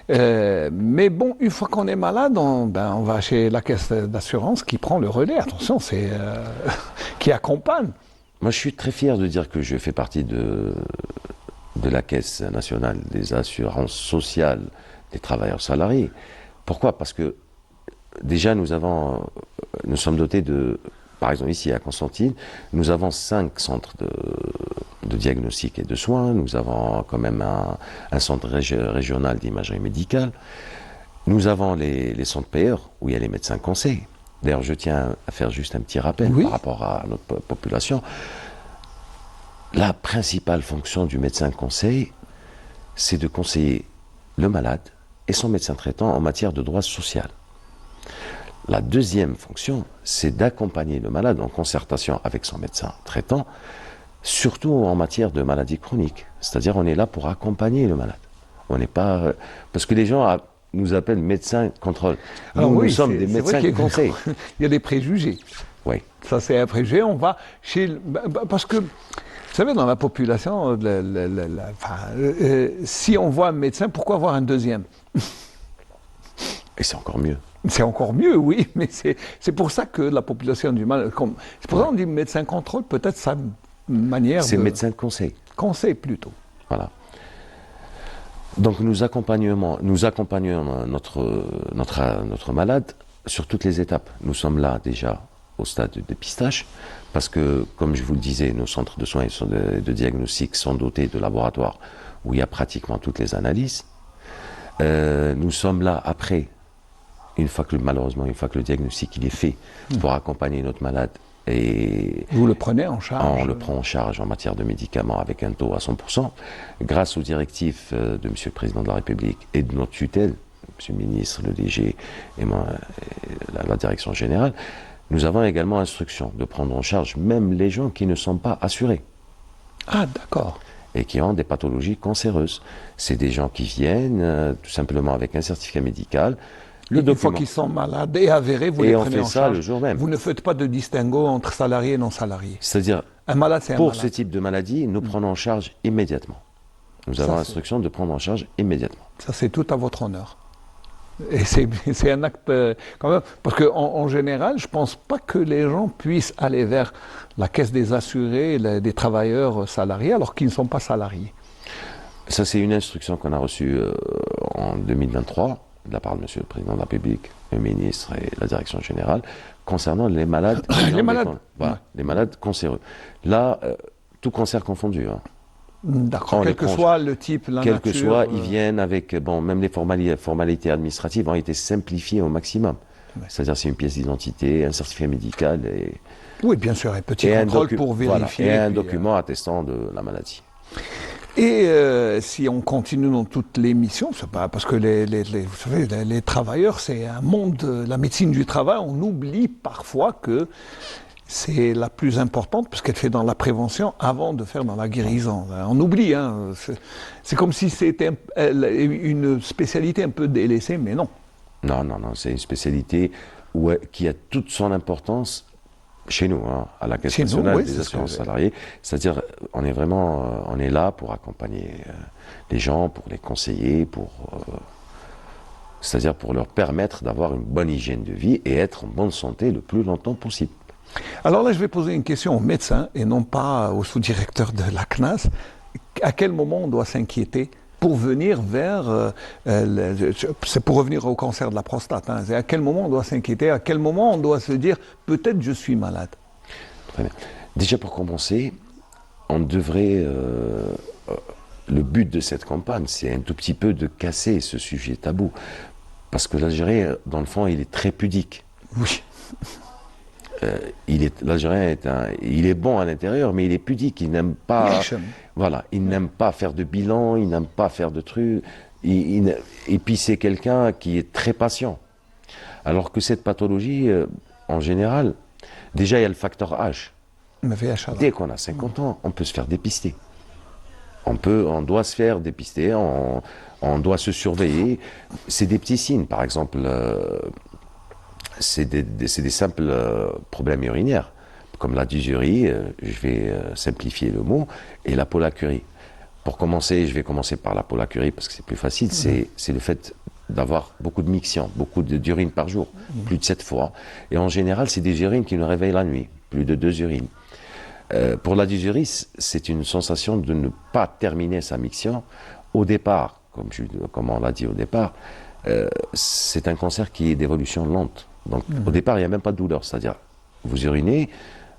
Mais bon, une fois qu'on est malade, on va chez la caisse d'assurance qui prend le relais. Attention, c'est qui accompagne. Moi, je suis très fier de dire que je fais partie de la Caisse nationale des assurances sociales des travailleurs salariés. Pourquoi? Parce que déjà, nous sommes dotés de, par exemple ici à Constantine, nous avons 5 centres de diagnostic et de soins, nous avons quand même un centre régional d'imagerie médicale, nous avons les centres payeurs où il y a les médecins conseils. D'ailleurs, je tiens à faire juste un petit rappel par rapport à notre population. La principale fonction du médecin conseil, c'est de conseiller le malade et son médecin traitant en matière de droit social. La deuxième fonction, c'est d'accompagner le malade en concertation avec son médecin traitant, surtout en matière de maladies chroniques. C'est-à-dire, on est là pour accompagner le malade. On n'est pas... Parce que les gens nous appellent médecins contrôle. Nous sommes des médecins conseils. Il y a des préjugés. Oui. Ça, c'est un préjugé. On va chez... Parce que, vous savez, dans la population, si on voit un médecin, pourquoi voir un deuxième? Et c'est encore mieux. C'est encore mieux, oui, mais c'est pour ça que la population du mal... C'est pour ça qu'on dit médecin contrôle, peut-être sa manière c'est médecin de conseil. Conseil plutôt. Voilà. Donc nous accompagnons notre malade sur toutes les étapes. Nous sommes là déjà au stade de dépistage, parce que, comme je vous le disais, nos centres de soins et de diagnostic sont dotés de laboratoires où il y a pratiquement toutes les analyses. Nous sommes là après, malheureusement, une fois que le diagnostic il est fait, pour accompagner notre malade. Et vous le prenez en charge? On le prend en charge en matière de médicaments avec un taux à 100%. Grâce aux directives de M. le Président de la République et de notre tutelle, M. le ministre, le DG et moi, la direction générale, nous avons également instruction de prendre en charge même les gens qui ne sont pas assurés. Ah, d'accord. Et qui ont des pathologies cancéreuses. C'est des gens qui viennent tout simplement avec un certificat médical. Une fois qu'ils sont malades et avérés, vous les prenez en charge. Et on fait ça le jour même. Vous ne faites pas de distinguo entre salariés et non salariés. C'est-à-dire, un malade, c'est un pour malade. ce type de maladie, nous prenons en charge immédiatement. Nous avons l'instruction de prendre en charge immédiatement. Ça, c'est tout à votre honneur. Et c'est un acte quand même, parce qu'en général, je ne pense pas que les gens puissent aller vers la caisse des assurés, des travailleurs salariés, alors qu'ils ne sont pas salariés. Ça, c'est une instruction qu'on a reçue en 2023. De la part de M. le Président de la République, le ministre et la direction générale, concernant les malades, les malades cancéreux. Là, tout cancer confondu. Hein. D'accord, quel que soit le type, la nature. Quel que soit, ils viennent avec, même les formalités administratives ont été simplifiées au maximum. Ouais. C'est-à-dire, c'est une pièce d'identité, un certificat médical et... Oui, bien sûr, un petit contrôle pour vérifier. Voilà, et un document attestant de la maladie. Et si on continue dans toutes les missions, c'est pas parce que vous savez, les travailleurs, c'est un monde, la médecine du travail, on oublie parfois que c'est la plus importante parce qu'elle fait dans la prévention avant de faire dans la guérison. On oublie, hein, c'est comme si c'était une spécialité un peu délaissée, mais non. Non, c'est une spécialité qui a toute son importance. Chez nous, hein, à la Caisse nationale des assurances salariées, c'est-à-dire on est là pour accompagner les gens, pour les conseiller, c'est-à-dire pour leur permettre d'avoir une bonne hygiène de vie et être en bonne santé le plus longtemps possible. Alors là, je vais poser une question au médecin et non pas au sous-directeur de la CNAS. À quel moment on doit s'inquiéter pour venir vers... c'est pour revenir au cancer de la prostate. Hein. À quel moment on doit s'inquiéter? À quel moment on doit se dire, peut-être je suis malade? Très bien. Déjà pour commencer, on devrait... le but de cette campagne, c'est un tout petit peu de casser ce sujet tabou. Parce que l'Algérien, dans le fond, il est très pudique. Oui. L'Algérien il est bon à l'intérieur, mais il est pudique. Il n'aime pas... Voilà, il n'aime pas faire de bilan, il n'aime pas faire de trucs. Et puis c'est quelqu'un qui est très patient. Alors que cette pathologie, en général, déjà il y a le facteur âge. Dès qu'on a 50 ans, on peut se faire dépister. On doit se faire dépister, on doit se surveiller. C'est des petits signes, par exemple, c'est des simples problèmes urinaires, comme la dysurie, je vais simplifier le mot, et la pollacurie. Pour commencer, je vais commencer par la pollacurie parce que c'est plus facile, c'est le fait d'avoir beaucoup de miction, beaucoup d'urine par jour, plus de 7 fois. Et en général, c'est des urines qui nous réveillent la nuit, plus de 2 urines. Pour la dysurie, c'est une sensation de ne pas terminer sa miction au départ, comme on l'a dit au départ. C'est un cancer qui est d'évolution lente. Donc au départ, il n'y a même pas de douleur, c'est-à-dire vous urinez,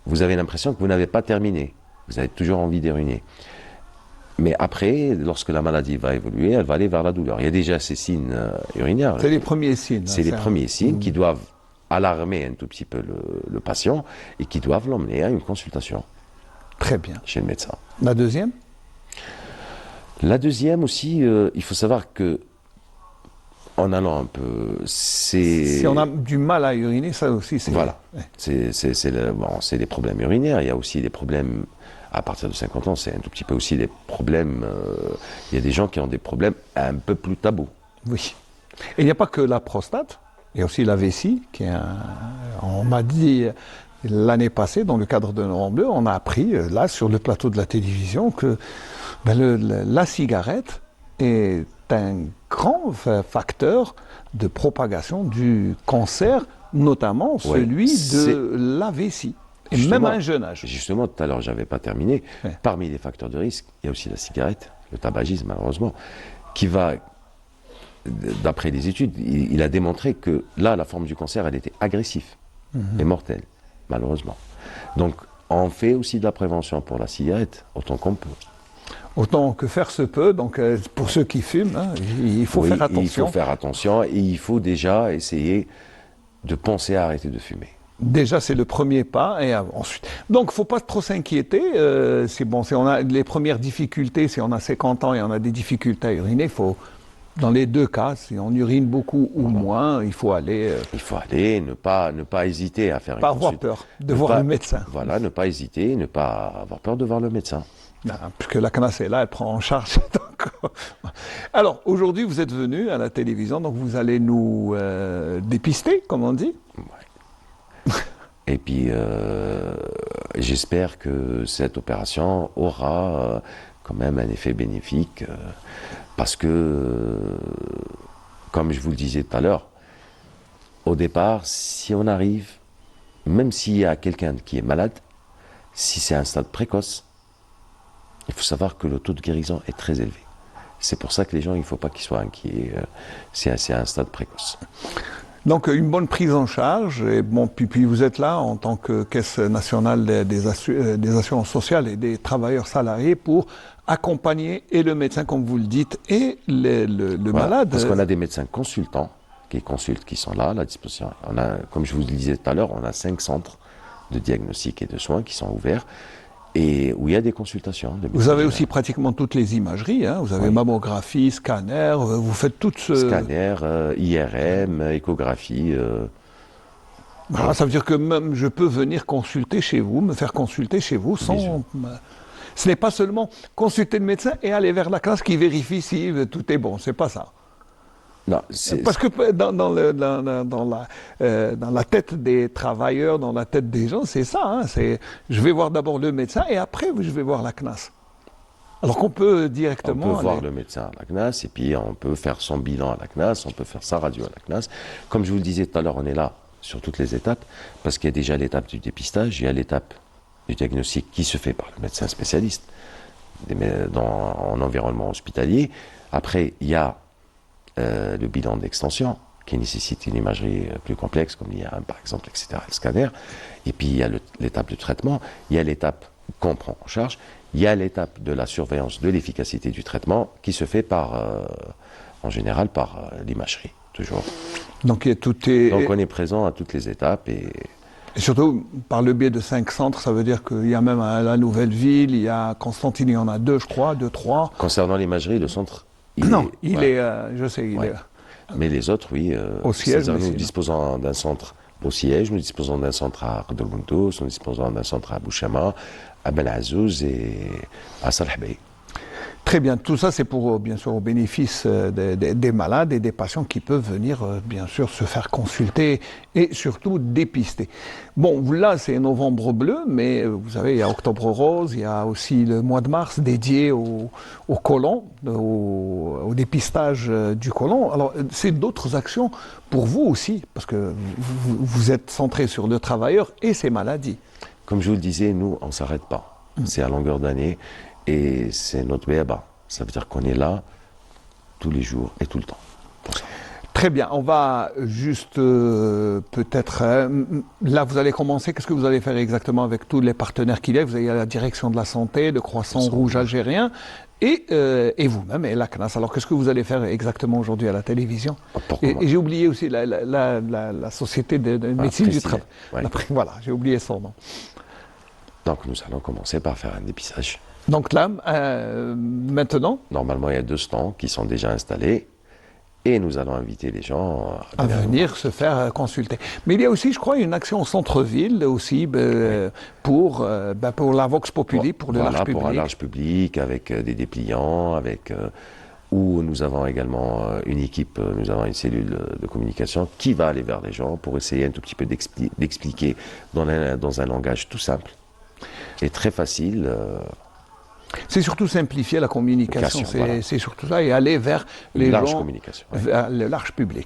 vous avez l'impression que vous n'avez pas terminé, vous avez toujours envie d'uriner. Mais après, lorsque la maladie va évoluer, elle va aller vers la douleur. Il y a déjà ces signes urinaires. C'est les premiers signes. C'est les premiers signes qui doivent alarmer un tout petit peu le patient et qui doivent l'emmener à une consultation. Très bien. Chez le médecin. La deuxième? La deuxième aussi, il faut savoir que en allant un peu, si on a du mal à uriner, ça aussi c'est... Voilà, c'est des problèmes urinaires. Il y a aussi des problèmes, à partir de 50 ans, c'est un tout petit peu aussi des problèmes... il y a des gens qui ont des problèmes un peu plus tabous. Oui. Et il n'y a pas que la prostate, il y a aussi la vessie, qui est on m'a dit... L'année passée, dans le cadre de Novembre Bleu, on a appris, là, sur le plateau de la télévision, que la cigarette est un grand facteur de propagation du cancer, notamment celui de la vessie, et même à un jeune âge. Justement, tout à l'heure, je n'avais pas terminé. Ouais. Parmi les facteurs de risque, il y a aussi la cigarette, le tabagisme, malheureusement, qui va, d'après les études, il a démontré que là, la forme du cancer, elle était agressive et mortelle. Malheureusement. Donc, on fait aussi de la prévention pour la cigarette, autant qu'on peut. Autant que faire se peut. Donc, pour ceux qui fument, hein, il faut faire attention. Il faut faire attention et il faut déjà essayer de penser à arrêter de fumer. Déjà, c'est le premier pas et ensuite. Donc, il ne faut pas trop s'inquiéter. C'est bon, si on a les premières difficultés, si on a 50 ans et on a des difficultés à uriner, il faut... Dans les deux cas, si on urine beaucoup ou moins, il faut aller... Il faut aller, ne pas hésiter à faire une consultation. Pas avoir peur de voir le médecin. Voilà, ne pas hésiter, ne pas avoir peur de voir le médecin. Non, puisque la CNAS est là, elle prend en charge. Alors, aujourd'hui, vous êtes venu à la télévision, donc vous allez nous dépister, comme on dit. Ouais. Et puis, j'espère que cette opération aura quand même un effet bénéfique. Parce que, comme je vous le disais tout à l'heure, au départ, si on arrive, même s'il y a quelqu'un qui est malade, si c'est un stade précoce, il faut savoir que le taux de guérison est très élevé. C'est pour ça que les gens, il ne faut pas qu'ils soient inquiets, c'est un stade précoce. Donc une bonne prise en charge, et bon, puis vous êtes là en tant que Caisse nationale des assurances sociales et des travailleurs salariés pour accompagner et le médecin, comme vous le dites, et le malade. Parce qu'on a des médecins consultants qui consultent, qui sont là à la disposition. On a, comme je vous le disais tout à l'heure, on a 5 centres de diagnostic et de soins qui sont ouverts et où il y a des consultations. Vous avez aussi pratiquement toutes les imageries, hein. Vous avez mammographie, scanner, vous faites toutes Scanner, IRM, échographie. Ça veut dire que même je peux venir consulter chez vous, me faire consulter chez vous sans... Ce n'est pas seulement consulter le médecin et aller vers la classe qui vérifie si tout est bon, c'est pas ça. Non, parce que dans la tête des travailleurs, dans la tête des gens, c'est ça. Hein, je vais voir d'abord le médecin et après je vais voir la CNAS. Alors qu'on peut directement... On peut voir le médecin à la CNAS et puis on peut faire son bilan à la CNAS, on peut faire sa radio à la CNAS. Comme je vous le disais tout à l'heure, on est là sur toutes les étapes parce qu'il y a déjà l'étape du dépistage, il y a l'étape du diagnostic qui se fait par le médecin spécialiste en environnement hospitalier. Après, il y a le bilan d'extension qui nécessite une imagerie plus complexe, comme l'IRM par exemple, etc., le scanner. Et puis il y a l'étape du traitement, il y a l'étape qu'on prend en charge, il y a l'étape de la surveillance de l'efficacité du traitement qui se fait en général par l'imagerie, toujours. Donc on est présent à toutes les étapes et surtout, par le biais de 5 centres, ça veut dire qu'il y a même à la Nouvelle-Ville, il y a Constantine, il y en a 2, je crois, 2, 3. Concernant l'imagerie, le centre... je sais, il est... Mais les autres, oui. Au siège, nous disposons d'un centre au siège, nous disposons d'un centre à Qadr-Bountous, nous disposons d'un centre à Bouchama, à Ben Azouz et à Salh Bey. Très bien, tout ça c'est pour bien sûr au bénéfice des malades et des patients qui peuvent venir bien sûr se faire consulter et surtout dépister. Bon, là c'est novembre bleu, mais vous savez il y a octobre rose, il y a aussi le mois de mars dédié au côlon, au dépistage du côlon. Alors c'est d'autres actions pour vous aussi, parce que vous êtes centré sur le travailleur et ses maladies. Comme je vous le disais, nous on ne s'arrête pas, c'est à longueur d'année. Et c'est notre béaba. Ça veut dire qu'on est là tous les jours et tout le temps. Très bien. On va juste peut-être... là, vous allez commencer. Qu'est-ce que vous allez faire exactement avec tous les partenaires qu'il y a? Vous avez la direction de la santé, le Croissant Rouge algérien et vous-même et la CNAS. Alors, qu'est-ce que vous allez faire exactement aujourd'hui à la télévision? Et j'ai oublié aussi la Société de médecine du travail. Ouais. Voilà, j'ai oublié son nom. Donc, nous allons commencer par faire un dépistage. Donc là, maintenant, normalement, il y a 2 stands qui sont déjà installés et nous allons inviter les gens à venir se faire consulter. Mais il y a aussi, je crois, une action au centre-ville aussi pour la Vox Populi, pour le large public. Pour un large public, avec des dépliants, où nous avons également une équipe, nous avons une cellule de communication qui va aller vers les gens pour essayer un tout petit peu d'expliquer dans un langage tout simple et très facile. C'est surtout simplifier la communication, c'est surtout ça, et aller vers les large gens, communication, vers le large public.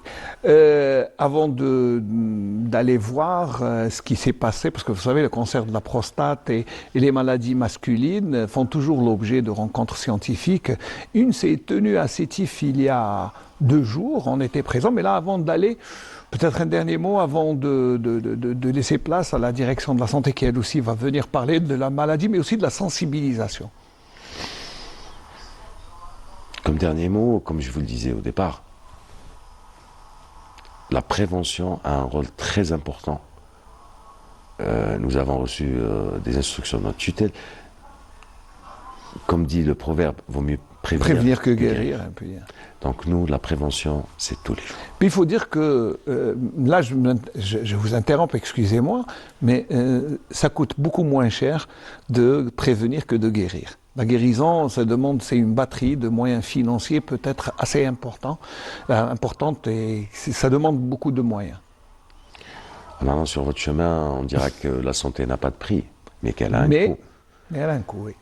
Avant d'aller voir ce qui s'est passé, parce que vous savez, le cancer de la prostate et les maladies masculines font toujours l'objet de rencontres scientifiques. Une s'est tenue à Sétif il y a 2 jours, on était présents, mais là, avant d'aller... Peut-être un dernier mot avant de laisser place à la direction de la santé qui, elle aussi, va venir parler de la maladie, mais aussi de la sensibilisation. Comme dernier mot, comme je vous le disais au départ, la prévention a un rôle très important. Nous avons reçu des instructions de notre tutelle. Comme dit le proverbe, vaut mieux prévenir que guérir. Donc nous, la prévention, c'est tous les jours. Puis il faut dire que, là je vous interromps, excusez-moi, mais ça coûte beaucoup moins cher de prévenir que de guérir. La guérison, c'est une batterie de moyens financiers peut-être assez importante et ça demande beaucoup de moyens. En allant sur votre chemin, on dira que la santé n'a pas de prix, mais qu'elle a un coût. Mais elle a un coût, oui.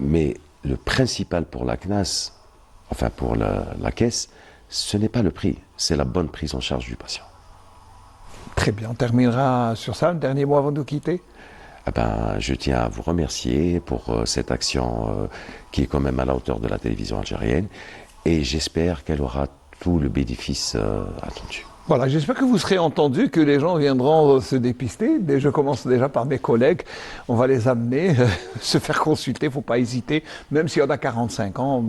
Mais le principal pour la CNAS, enfin pour la caisse, ce n'est pas le prix, c'est la bonne prise en charge du patient. Très bien, on terminera sur ça. Un dernier mot avant de nous quitter. Je tiens à vous remercier pour cette action qui est quand même à la hauteur de la télévision algérienne et j'espère qu'elle aura tout le bénéfice attendu. Voilà, j'espère que vous serez entendus, que les gens viendront se dépister. Je commence déjà par mes collègues. On va les amener, se faire consulter, il ne faut pas hésiter. Même si on a 45 ans,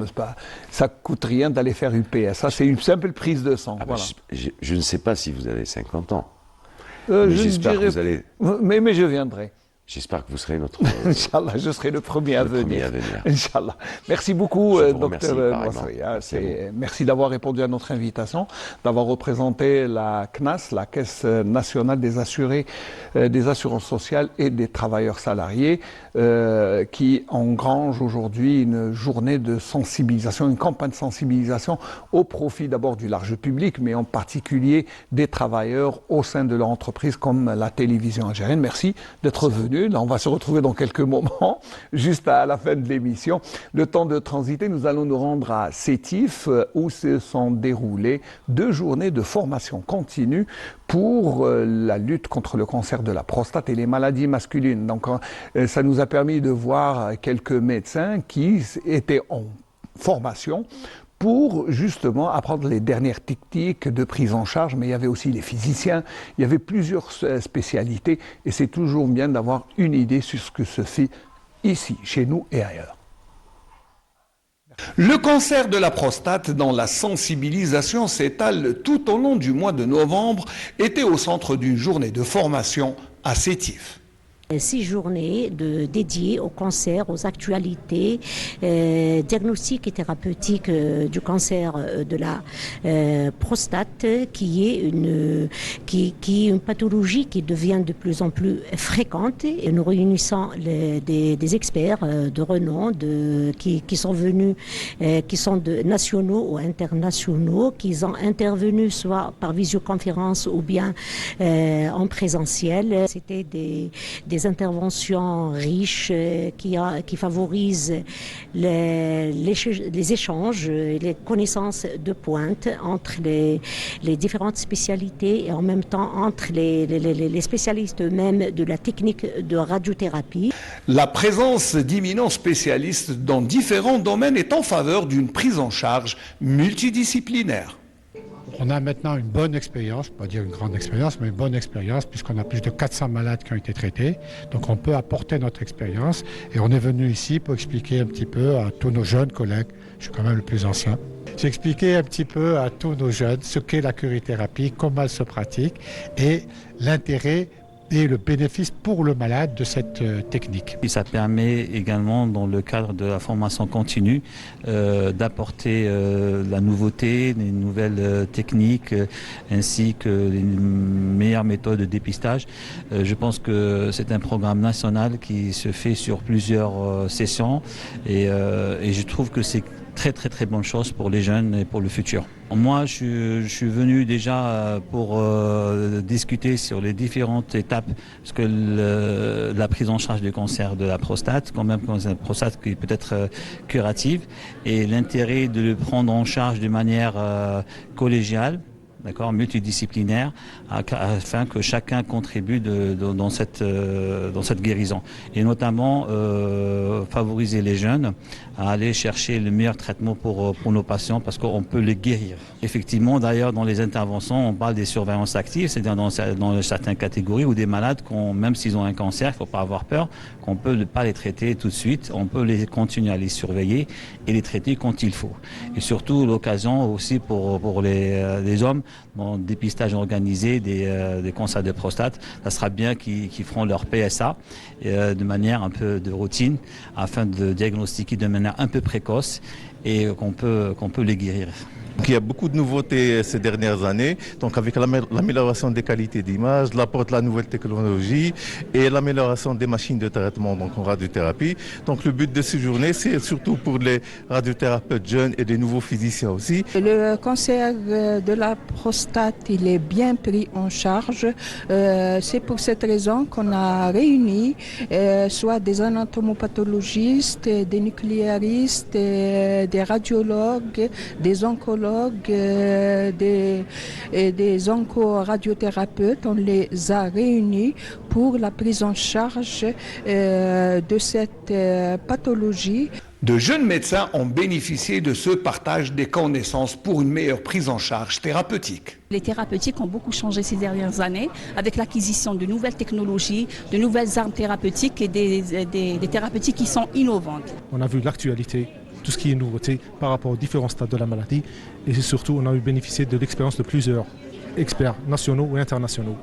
ça ne coûte rien d'aller faire une PSA. C'est une simple prise de sang. Voilà. Je ne sais pas si vous avez 50 ans. Mais j'espère que vous allez... Mais je viendrai. J'espère que vous serez notre... Inch'Allah, je serai le premier à venir. Inch'Allah. Merci beaucoup, docteur Moissoya. Merci d'avoir répondu à notre invitation, d'avoir représenté la CNAS, la Caisse nationale des assurés, des assurances sociales et des travailleurs salariés, qui engrange aujourd'hui une journée de sensibilisation, une campagne de sensibilisation au profit d'abord du large public, mais en particulier des travailleurs au sein de leur entreprise comme la télévision algérienne. Merci d'être venu. Là, on va se retrouver dans quelques moments, juste à la fin de l'émission. Le temps de transiter, nous allons nous rendre à Sétif, où se sont déroulées 2 journées de formation continue pour la lutte contre le cancer de la prostate et les maladies masculines. Donc, ça nous a permis de voir quelques médecins qui étaient en formation pour justement apprendre les dernières techniques de prise en charge, mais il y avait aussi les physiciens, il y avait plusieurs spécialités, et c'est toujours bien d'avoir une idée sur ce que se fait ici, chez nous et ailleurs. Le cancer de la prostate, dont la sensibilisation s'étale tout au long du mois de novembre, était au centre d'une journée de formation à Sétif. 6 journées dédiées au cancer, aux actualités, diagnostiques et thérapeutiques du cancer de la prostate, qui est une pathologie qui devient de plus en plus fréquente. Et nous réunissons des experts de renom qui sont venus, qui sont nationaux ou internationaux, qui ont intervenu soit par visioconférence ou bien en présentiel. C'était des interventions riches qui favorisent les échanges et les connaissances de pointe entre les différentes spécialités et en même temps entre les spécialistes eux-mêmes de la technique de radiothérapie. La présence d'éminents spécialistes dans différents domaines est en faveur d'une prise en charge multidisciplinaire. On a maintenant une bonne expérience, pas dire une grande expérience, mais une bonne expérience, puisqu'on a plus de 400 malades qui ont été traités. Donc on peut apporter notre expérience. Et on est venu ici pour expliquer un petit peu à tous nos jeunes collègues, je suis quand même le plus ancien, j'ai expliqué un petit peu à tous nos jeunes ce qu'est la curithérapie, comment elle se pratique et l'intérêt et le bénéfice pour le malade de cette technique. Et ça permet également, dans le cadre de la formation continue, d'apporter la nouveauté, des nouvelles techniques, ainsi que les meilleures méthodes de dépistage. Je pense que c'est un programme national qui se fait sur plusieurs sessions et je trouve que c'est très bonne chose pour les jeunes et pour le futur. Moi, je suis venu déjà pour discuter sur les différentes étapes, parce que la prise en charge du cancer de la prostate, quand même une prostate qui peut être curative, et l'intérêt de le prendre en charge de manière collégiale, d'accord, multidisciplinaire, afin que chacun contribue dans cette guérison. Et notamment favoriser les jeunes à aller chercher le meilleur traitement pour nos patients, parce qu'on peut les guérir. Effectivement, d'ailleurs, dans les interventions, on parle des surveillances actives, c'est-à-dire dans certaines catégories où des malades, même s'ils ont un cancer, il ne faut pas avoir peur, qu'on ne peut pas les traiter tout de suite, on peut continuer à les surveiller et les traiter quand il faut. Et surtout, l'occasion aussi pour les hommes, dans le dépistage organisé des cancers de prostate, ça sera bien qu'ils feront leur PSA de manière un peu de routine, afin de diagnostiquer de manière un peu précoce et qu'on peut les guérir. Il y a beaucoup de nouveautés ces dernières années, donc avec l'amélioration des qualités d'image, l'apport de la nouvelle technologie et l'amélioration des machines de traitement donc en radiothérapie. Donc le but de ces journées, c'est surtout pour les radiothérapeutes jeunes et des nouveaux physiciens aussi. Le cancer de la prostate, il est bien pris en charge. C'est pour cette raison qu'on a réuni soit des anatomopathologistes, des nucléaristes, des radiologues, des oncologues, des oncoradiothérapeutes. On les a réunis pour la prise en charge de cette pathologie. De jeunes médecins ont bénéficié de ce partage des connaissances pour une meilleure prise en charge thérapeutique. Les thérapeutiques ont beaucoup changé ces dernières années avec l'acquisition de nouvelles technologies, de nouvelles armes thérapeutiques et des thérapeutiques qui sont innovantes. On a vu l'actualité, tout ce qui est nouveauté par rapport aux différents stades de la maladie, et surtout on a eu bénéficié de l'expérience de plusieurs experts nationaux ou internationaux,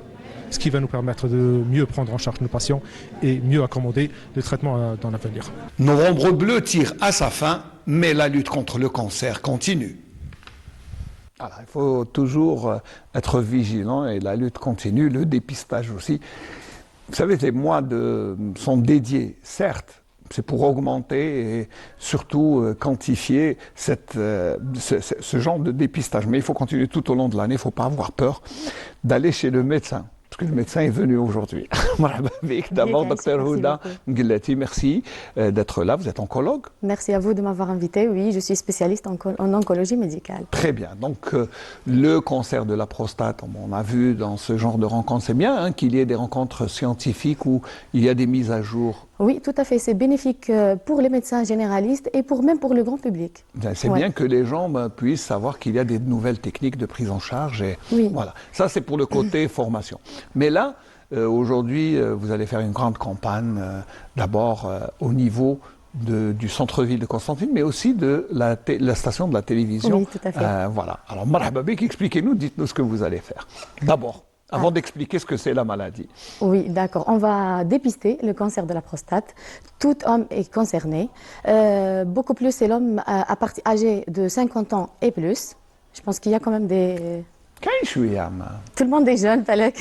ce qui va nous permettre de mieux prendre en charge nos patients et mieux accommoder le traitement dans l'avenir. Novembre bleu tire à sa fin, mais la lutte contre le cancer continue. Alors, il faut toujours être vigilant et la lutte continue, le dépistage aussi. Vous savez, les mois sont dédiés, certes, c'est pour augmenter et surtout quantifier ce genre de dépistage. Mais il faut continuer tout au long de l'année, il ne faut pas avoir peur d'aller chez le médecin. Parce que le médecin est venu aujourd'hui. D'abord, Dr Houda Mguellati, merci d'être là. Vous êtes oncologue? Merci à vous de m'avoir invité. Oui, je suis spécialiste en oncologie médicale. Très bien. Donc, le cancer de la prostate, on a vu dans ce genre de rencontres, c'est bien qu'il y ait des rencontres scientifiques où il y a des mises à jour. Oui, tout à fait. C'est bénéfique pour les médecins généralistes et même pour le grand public. C'est bien que les gens puissent savoir qu'il y a des nouvelles techniques de prise en charge. Et voilà. Ça, c'est pour le côté formation. Mais là, aujourd'hui, vous allez faire une grande campagne, d'abord au niveau du centre-ville de Constantine, mais aussi de la station de la télévision. Oui, tout à fait. Voilà. Alors, Marhaba Bik, expliquez-nous, dites-nous ce que vous allez faire. D'abord, avant d'expliquer ce que c'est la maladie. Oui, d'accord. On va dépister le cancer de la prostate. Tout homme est concerné. Beaucoup plus c'est l'homme âgé de 50 ans et plus. Je pense qu'il y a quand même des... Tout le monde est jeune, Talek.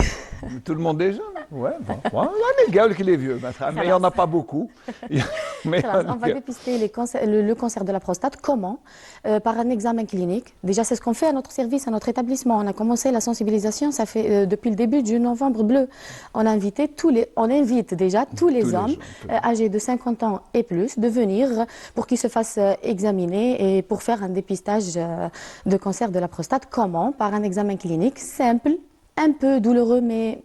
Tout le monde est jeune. Ouais, bon. Voilà, les gars qui les vieux, mais il n'y en a pas beaucoup. On va dépister le cancer de la prostate. Comment? Par un examen clinique. Déjà, c'est ce qu'on fait à notre service, à notre établissement. On a commencé la sensibilisation, ça fait depuis le début du Novembre Bleu. On invite déjà tous les hommes âgés de 50 ans et plus de venir pour qu'ils se fassent examiner et pour faire un dépistage de cancer de la prostate. Comment? Par un examen clinique simple, un peu douloureux, mais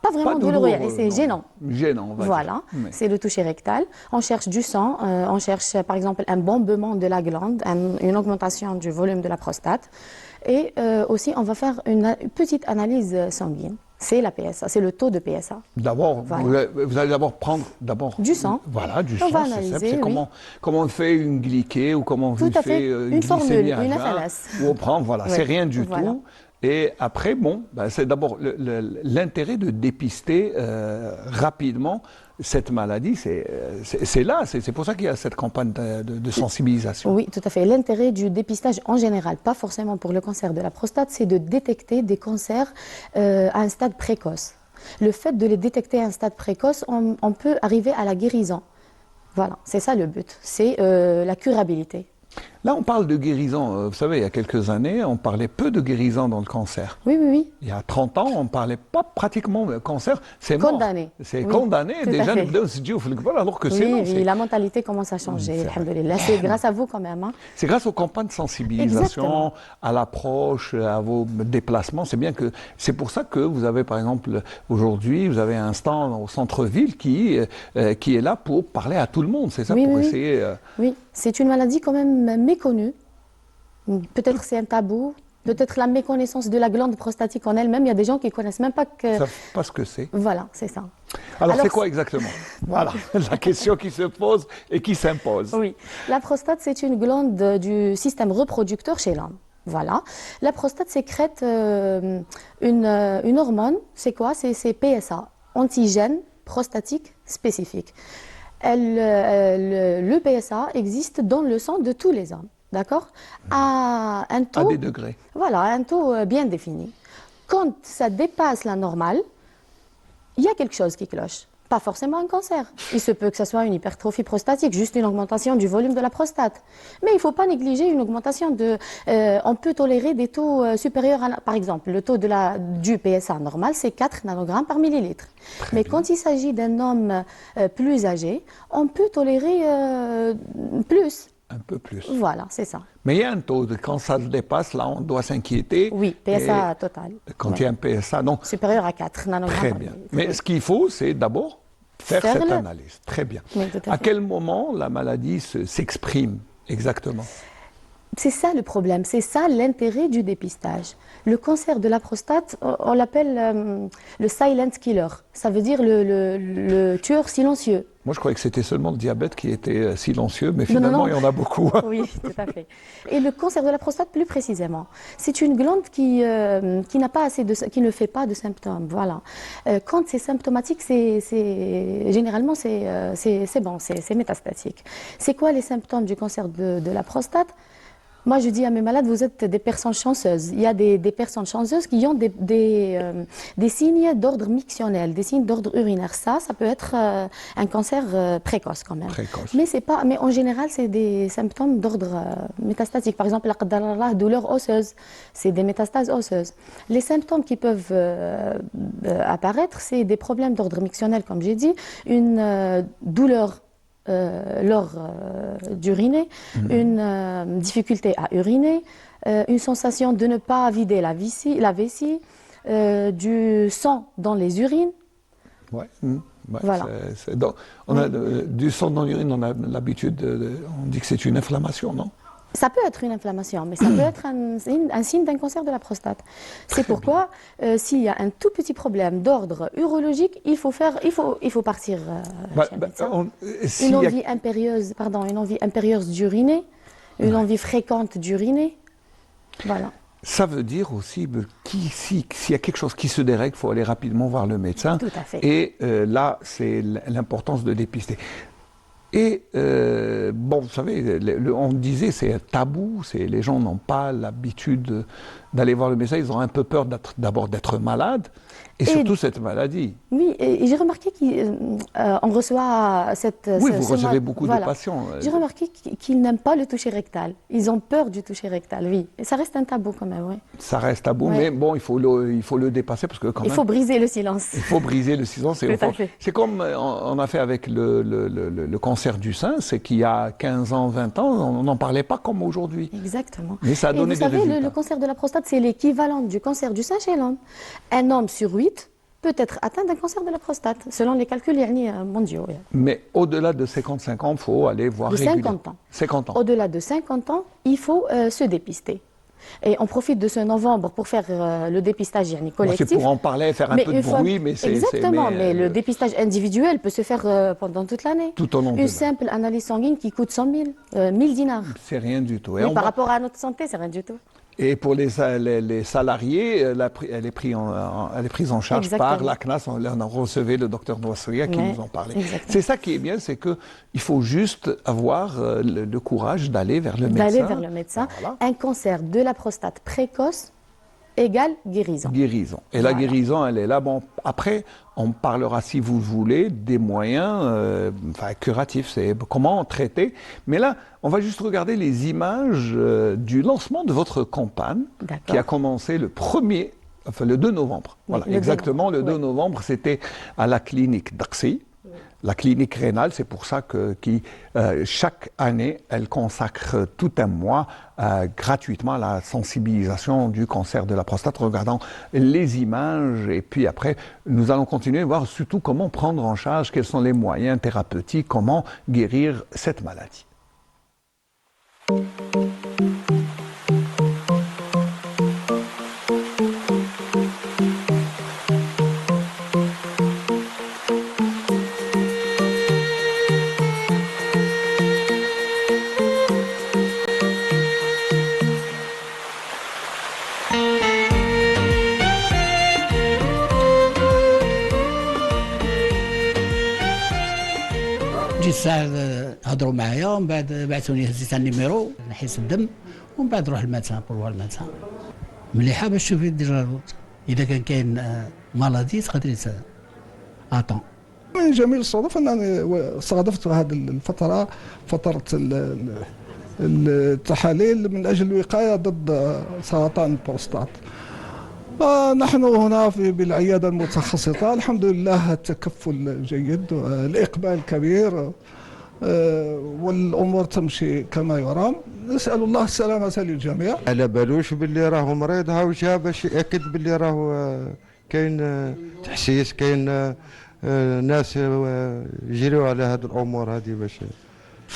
pas vraiment douloureux, c'est gênant. Gênant, on va voilà, dire. c'est le toucher rectal. On cherche du sang, on cherche par exemple un bombement de la glande, une augmentation du volume de la prostate. Et aussi, on va faire une petite analyse sanguine. C'est la PSA, c'est le taux de PSA. D'abord, voilà. vous allez d'abord prendre du sang. Voilà, du on sang. Va analyser, c'est comment on fait une glyquée ou comment on fait une formule, une FLS. Où on prend, voilà, c'est rien du tout. Et après, c'est d'abord l'intérêt de dépister rapidement cette maladie. C'est là, c'est pour ça qu'il y a cette campagne de sensibilisation. Oui, tout à fait. L'intérêt du dépistage en général, pas forcément pour le cancer de la prostate, c'est de détecter des cancers à un stade précoce. Le fait de les détecter à un stade précoce, on peut arriver à la guérison. Voilà, c'est ça le but, c'est la curabilité. Là, on parle de guérison. Vous savez, il y a quelques années, on parlait peu de guérison dans le cancer. Oui, oui, oui. Il y a 30 ans, on ne parlait pas pratiquement de cancer. C'est mort. Condamné. C'est condamné. Déjà, alors que c'est non. Oui, la mentalité commence à changer. Alhamdoulilah. C'est grâce à vous quand même. Hein. C'est grâce aux campagnes de sensibilisation, à l'approche, à vos déplacements. C'est pour ça que vous avez, par exemple, aujourd'hui, vous avez un stand au centre-ville qui est là pour parler à tout le monde. C'est ça, pour essayer... Oui, c'est une maladie quand même méconnue. Peut-être c'est un tabou, peut-être la méconnaissance de la glande prostatique en elle-même. Il y a des gens qui ne connaissent même pas que... Ils ne savent pas ce que c'est. Voilà, c'est ça. Alors c'est quoi exactement? Voilà, la question qui se pose et qui s'impose. Oui, la prostate, c'est une glande du système reproducteur chez l'homme. Voilà. La prostate sécrète une hormone, c'est quoi? C'est PSA, antigène prostatique spécifique. Le PSA existe dans le sang de tous les hommes, d'accord? À un taux, à des degrés. Voilà, un taux bien défini. Quand ça dépasse la normale, il y a quelque chose qui cloche. Pas forcément un cancer. Il se peut que ce soit une hypertrophie prostatique, juste une augmentation du volume de la prostate. Mais il ne faut pas négliger une augmentation de... on peut tolérer des taux supérieurs à... Par exemple, le taux du PSA normal, c'est 4 nanogrammes par millilitre. Mais quand il s'agit d'un homme plus âgé, on peut tolérer plus. Un peu plus. Voilà, c'est ça. Mais il y a un taux, quand ça le dépasse, là, on doit s'inquiéter. Oui, PSA total. Quand il y a un PSA, non. Supérieur à 4 nanogrammes. Très bien. Mais ce qu'il faut, c'est d'abord faire cette analyse. Très bien. Oui, à quel moment la maladie s'exprime exactement? C'est ça le problème, c'est ça l'intérêt du dépistage. Le cancer de la prostate, on l'appelle le silent killer. Ça veut dire le tueur silencieux. Moi, je croyais que c'était seulement le diabète qui était silencieux, mais finalement, il y en a beaucoup. Oui, tout à fait. Et le cancer de la prostate, plus précisément, c'est une glande qui n'a pas assez qui ne fait pas de symptômes. Voilà. Quand c'est symptomatique, généralement, c'est bon, c'est métastatique. C'est quoi les symptômes du cancer de la prostate? Moi, je dis à mes malades, vous êtes des personnes chanceuses. Il y a des personnes chanceuses qui ont des signes d'ordre mictionnel, des signes d'ordre urinaire. Ça peut être un cancer précoce quand même. Mais en général, c'est des symptômes d'ordre métastatique. Par exemple, la douleur osseuse, c'est des métastases osseuses. Les symptômes qui peuvent apparaître, c'est des problèmes d'ordre mictionnel, comme j'ai dit, une douleur lors d'uriner, une difficulté à uriner, une sensation de ne pas vider la vessie, du sang dans les urines. Ouais. Voilà. On a du sang dans l'urine, on a l'habitude, on dit que c'est une inflammation, non? Ça peut être une inflammation, mais ça peut être un signe d'un cancer de la prostate. C'est pourquoi, s'il y a un tout petit problème d'ordre urologique, il faut partir chez un médecin. Une envie impérieuse d'uriner, une envie fréquente d'uriner. Voilà. Ça veut dire aussi que s'il y a quelque chose qui se dérègle, il faut aller rapidement voir le médecin. Tout à fait. Et là, c'est l'importance de dépister. Et bon, vous savez, on disait c'est un tabou, les gens n'ont pas l'habitude d'aller voir le médecin, ils ont un peu peur d'abord d'être malades, et surtout cette maladie. Oui, et j'ai remarqué qu'on reçoit cette... Oui, vous recevez beaucoup de patients. J'ai remarqué qu'ils n'aiment pas le toucher rectal. Ils ont peur du toucher rectal, oui. Et ça reste un tabou quand même, oui. Ça reste tabou, mais bon, il faut le dépasser parce que quand même... Il faut briser le silence. Il faut briser le silence. C'est comme on a fait avec le cancer du sein, c'est qu'il y a 15 ans, 20 ans, on n'en parlait pas comme aujourd'hui. Exactement. Mais ça a donné des résultats. Le cancer de la prostate, c'est l'équivalent du cancer du sein chez l'homme. Un homme sur 8 peut être atteint d'un cancer de la prostate, selon les calculs mondiaux. Mais au-delà de 55 ans, il faut aller voir régulièrement. 50 ans. 50 ans. Au-delà de 50 ans, il faut se dépister. Et on profite de ce novembre pour faire le dépistage collectif. C'est pour en parler, faire un peu de bruit, mais c'est... Exactement, mais le dépistage individuel peut se faire pendant toute l'année. Tout au long de Une simple analyse sanguine qui coûte 100 000, 1000 dinars. C'est rien du tout. Et par rapport à notre santé, c'est rien du tout. Et pour les salariés, elle est prise en charge par la CNAS. On a reçu le docteur Nouassouya qui nous en parlait. C'est ça qui est bien, c'est qu'il faut juste avoir le courage d'aller vers le médecin. D'aller vers le médecin. Voilà. Un cancer de la prostate précoce égale guérison. Guérison. Et la guérison, elle est là. Bon, après, on parlera, si vous voulez, des moyens curatifs. C'est comment traiter. Mais là, on va juste regarder les images du lancement de votre campagne qui a commencé le 2 novembre. Voilà, exactement, le 2 novembre, c'était à la clinique d'Aqsi. La clinique rénale, c'est pour ça que chaque année, elle consacre tout un mois gratuitement à la sensibilisation du cancer de la prostate, regardant les images. Et puis après, nous allons continuer à voir surtout comment prendre en charge, quels sont les moyens thérapeutiques, comment guérir cette maladie. الساعة هضروا معايا ومن بعد بعثوني هزيت على النيميرو نحيس الدم ومن بعد نروح للمدسان بور المدسان مليحة باش تشوفي ديجا الروت إذا كاين مالادي تقدري أطون. من جميل الصدف أنني استضفت هذه الفترة فترة التحاليل من أجل الوقاية ضد سرطان البروستات. نحن هنا بالعيادة المتخصصة الحمد لله التكفل جيد والإقبال كبير والأمور تمشي كما يرام. نسأل الله السلامة للجميع. على بالوش باللي راهو مريض هاو جا باش يأكد باللي راهو كاين تحسيس كاين ناس يجريوا على هذه الأمور هذه باش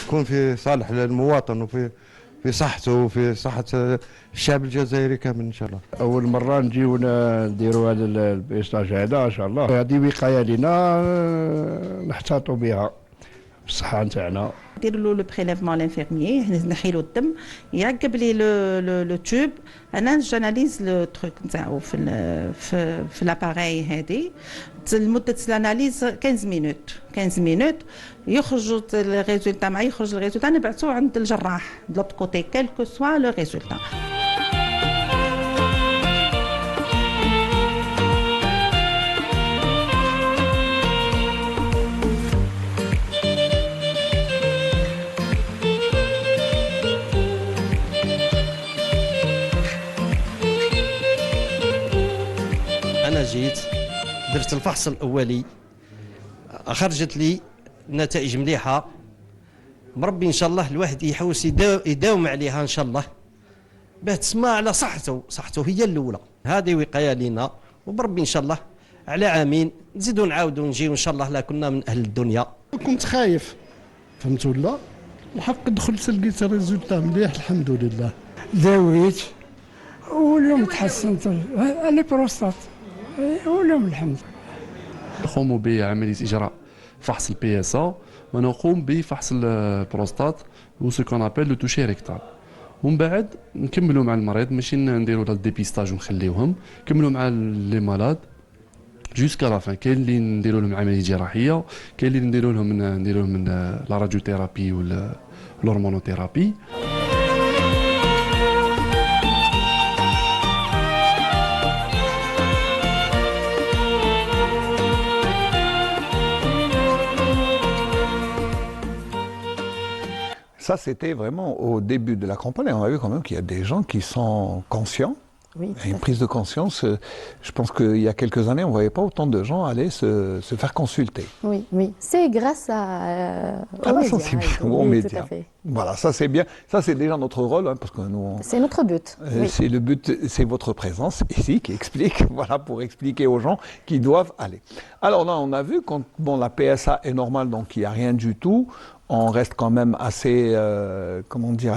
تكون في صالح للمواطن في صحته وفي صحة الشعب الجزائري كامل إن شاء الله. أول مرة نجيو نديروا هذا البيستاج هذا إن شاء الله. هذه وقاية لنا نحتاطوا بها في الصحة نتاعنا. ندير له لو بريليفمون لانفيرميي نحي له الدم يعقب لي لو توب انا نجاناليز لو تروك نتاعو في لاباري هذه لمده الاناليز 15 مينوت يخرج الريزولتا معايا يخرج الريزولتا نبعثوه عند الجراح دلوت كوتي كيلكو سوا لو ريزولتا. أنا جيت درت الفحص الأولي خرجت لي نتائج مليحة مربي إن شاء الله الواحد يحوس يداوم عليها إن شاء الله باه تسمع على صحته هي الأولى. هذه وقاية لنا وبربي إن شاء الله على عامين نزيدوا نعاودوا نجيو إن شاء الله لا كنا من أهل الدنيا. كنت خايف فهمت ولا الحق دخلت لقيت الريزولتا مليح الحمد لله. داويت واليوم تحسنت على بروستات واليوم الحمد لله. نقوم بعملية إجراء فحص PSA ونقوم بفحص البروستات و سو كون ابل لو توشي ريكتال ومن بعد نكملوا مع المريض، ماشي نديروا له الديبيستاج ونخليوهم، نكملوا مع لي مالاد جوسكا لا فان. كاين اللي نديروا لهم عمليه جراحيه، كاين اللي نديروا لهم لا راديوثيرابي ولا الهرمونوثيرابي. Ça, c'était vraiment au début de la campagne. On a vu quand même qu'il y a des gens qui sont conscients. Oui, Il y a une prise de conscience. Je pense qu'il y a quelques années, on ne voyait pas autant de gens aller se faire consulter. Oui, oui. C'est grâce aux la médias. sensibilité, aux Oui, médias. tout à fait. Voilà, ça c'est bien. Ça c'est déjà notre rôle, hein, parce que nous. C'est notre but. Oui. C'est le but, c'est votre présence ici qui explique, voilà, pour expliquer aux gens qui doivent aller. Alors là, on a vu quand la PSA est normale, donc il n'y a rien du tout. On reste quand même assez,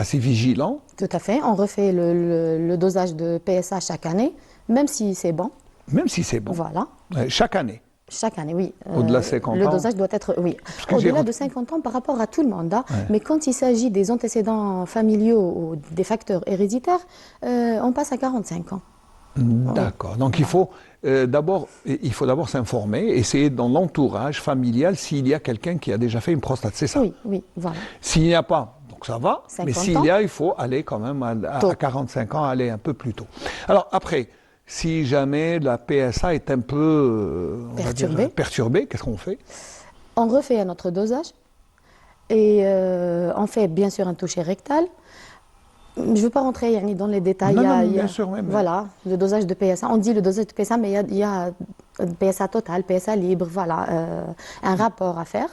assez vigilant. Tout à fait. On refait le dosage de PSA chaque année, même si c'est bon. Même si c'est bon. Voilà. Chaque année. Chaque année, oui. Au-delà de 50 ans. Le dosage doit être, oui. Au-delà de 50 ans par rapport à tout le monde. Hein. Ouais. Mais quand il s'agit des antécédents familiaux ou des facteurs héréditaires, on passe à 45 ans. D'accord. Donc il faut d'abord s'informer, essayer dans l'entourage familial s'il y a quelqu'un qui a déjà fait une prostate, c'est ça? Oui, oui, voilà. S'il n'y a pas, donc ça va, mais s'il y a, il faut aller quand même à 45 ans, aller un peu plus tôt. Alors après, si jamais la PSA est un peu perturbée, qu'est-ce qu'on fait? On refait un autre dosage et on fait bien sûr un toucher rectal. Je ne veux pas rentrer dans les détails. Bien sûr, même. Voilà, le dosage de PSA. On dit le dosage de PSA, mais il y a PSA total, PSA libre, voilà, un rapport à faire.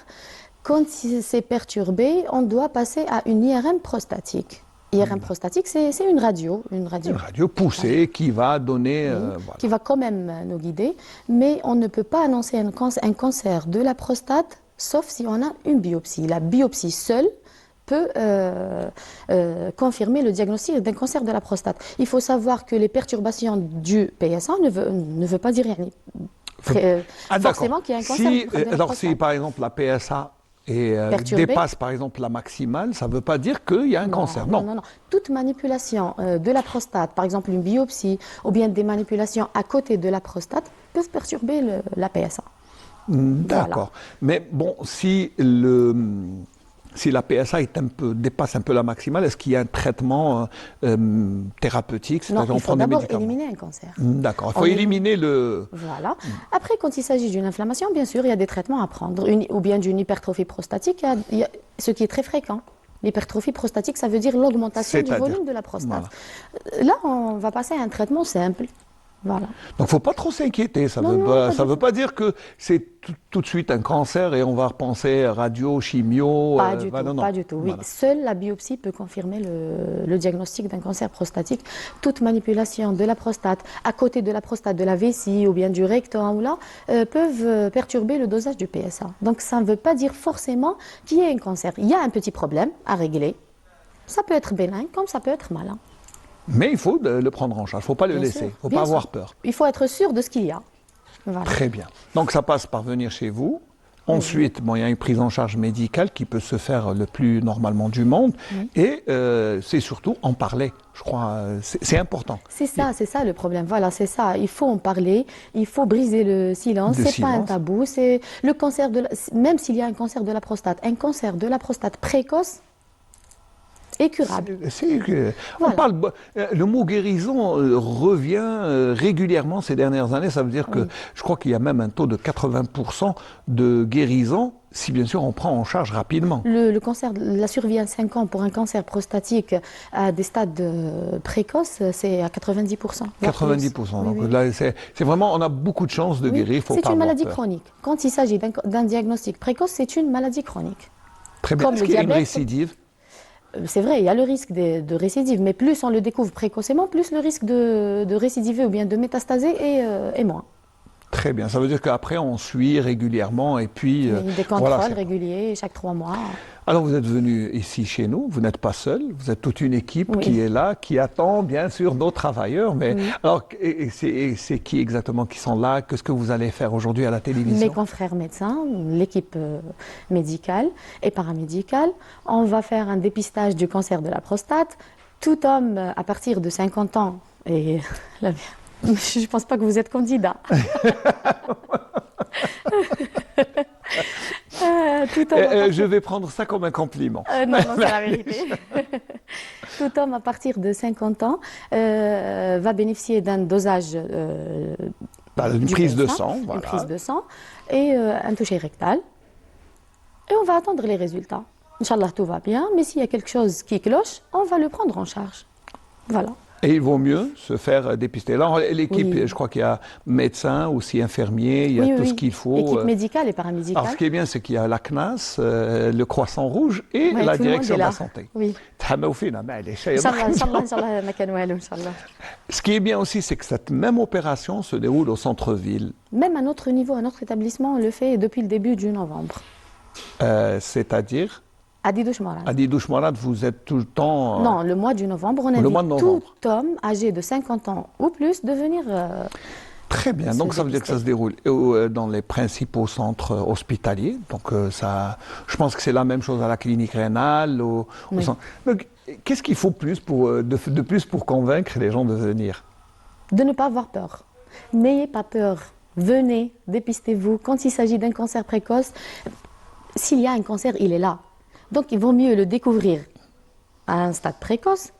Quand c'est perturbé, on doit passer à une IRM prostatique. IRM prostatique, c'est une radio. Une radio poussée qui va donner... qui va quand même nous guider, mais on ne peut pas annoncer un cancer de la prostate, sauf si on a une biopsie. La biopsie seule peut confirmer le diagnostic d'un cancer de la prostate. Il faut savoir que les perturbations du PSA ne veut pas dire forcément qu'il y a un cancer de la prostate. Si par exemple la PSA dépasse par exemple la maximale, ça ne veut pas dire qu'il y a un cancer. Non. Toute manipulation de la prostate, par exemple une biopsie ou bien des manipulations à côté de la prostate, peuvent perturber la PSA. D'accord. Voilà. Mais bon, si la PSA dépasse un peu la maximale, est-ce qu'il y a un traitement thérapeutique? Non, il faut d'abord éliminer un cancer. D'accord, il faut éliminer le... Voilà. Après, quand il s'agit d'une inflammation, bien sûr, il y a des traitements à prendre. Ou bien d'une hypertrophie prostatique, ce qui est très fréquent. L'hypertrophie prostatique, ça veut dire l'augmentation du volume de la prostate. Voilà. Là, on va passer à un traitement simple. Voilà. Donc il ne faut pas trop s'inquiéter, ça ne veut pas dire que c'est tout de suite un cancer et on va repenser radio, chimio. Pas du tout. Oui. Voilà. Seule la biopsie peut confirmer le diagnostic d'un cancer prostatique. Toute manipulation de la prostate, à côté de la prostate, de la vessie ou bien du rectum, peuvent perturber le dosage du PSA. Donc ça ne veut pas dire forcément qu'il y ait un cancer. Il y a un petit problème à régler. Ça peut être bénin comme ça peut être malin. Mais il faut le prendre en charge, il ne faut pas le laisser, il ne faut pas avoir peur. Il faut être sûr de ce qu'il y a. Voilà. Très bien. Donc ça passe par venir chez vous. Ensuite, il y a une prise en charge médicale qui peut se faire le plus normalement du monde. Et c'est surtout en parler, je crois. C'est important. C'est ça le problème. Voilà, c'est ça. Il faut en parler, il faut briser le silence. C'est pas un tabou. C'est le cancer même s'il y a un cancer de la prostate précoce, est curable. Voilà. Le mot guérison revient régulièrement ces dernières années. Ça veut dire que je crois qu'il y a même un taux de 80% de guérison, si bien sûr on prend en charge rapidement. Le cancer, la survie à 5 ans pour un cancer prostatique à des stades précoces, c'est à 90%. 90%. Donc là, c'est vraiment, on a beaucoup de chances de guérir. C'est une maladie chronique. Quand il s'agit d'un diagnostic précoce, c'est une maladie chronique. Très bien. Est-ce qu'il y a une récidive? C'est vrai, il y a le risque de récidive, mais plus on le découvre précocement, plus le risque de récidiver ou bien de métastaser est moins. Très bien, ça veut dire qu'après on suit régulièrement et puis... des contrôles réguliers chaque 3 mois. Alors vous êtes venu ici chez nous, vous n'êtes pas seul, vous êtes toute une équipe qui est là, qui attend bien sûr nos travailleurs. Mais alors, c'est qui exactement qui sont là? Qu'est-ce que vous allez faire aujourd'hui à la télévision? Mes confrères médecins, l'équipe médicale et paramédicale. On va faire un dépistage du cancer de la prostate, Tout homme à partir de 50 ans, et je ne pense pas que vous êtes candidat. Je vais prendre ça comme un compliment. Non, c'est la vérité. Tout homme à partir de 50 ans va bénéficier d'un dosage une prise de sang, une voilà. prise de sang et un toucher rectal. Et on va attendre les résultats. Inch'Allah, tout va bien, mais s'il y a quelque chose qui cloche, on va le prendre en charge. Voilà. Et il vaut mieux se faire dépister. Là, l'équipe, je crois qu'il y a médecins, aussi infirmiers, il y a tout ce qu'il faut. Équipe médicale et paramédicale. Alors, ce qui est bien, c'est qu'il y a la CNAS, le Croissant Rouge et la direction de la santé. Oui. Ce qui est bien aussi, c'est que cette même opération se déroule au centre-ville. Même à notre niveau, à notre établissement, on le fait depuis le début du novembre. C'est-à-dire à Didouche Morad. À Didouche Morad, vous êtes tout le temps... Non, le mois du novembre, on invite tout homme âgé de 50 ans ou plus de venir... Très bien, donc ça veut dire que ça se déroule dans les principaux centres hospitaliers. Donc ça, je pense que c'est la même chose à la clinique rénale. Oui. Donc, qu'est-ce qu'il faut plus de plus pour convaincre les gens de venir? De ne pas avoir peur. N'ayez pas peur. Venez, dépistez-vous. Quand il s'agit d'un cancer précoce, s'il y a un cancer, il est là. Donc, il vaut mieux le découvrir à un stade précoce.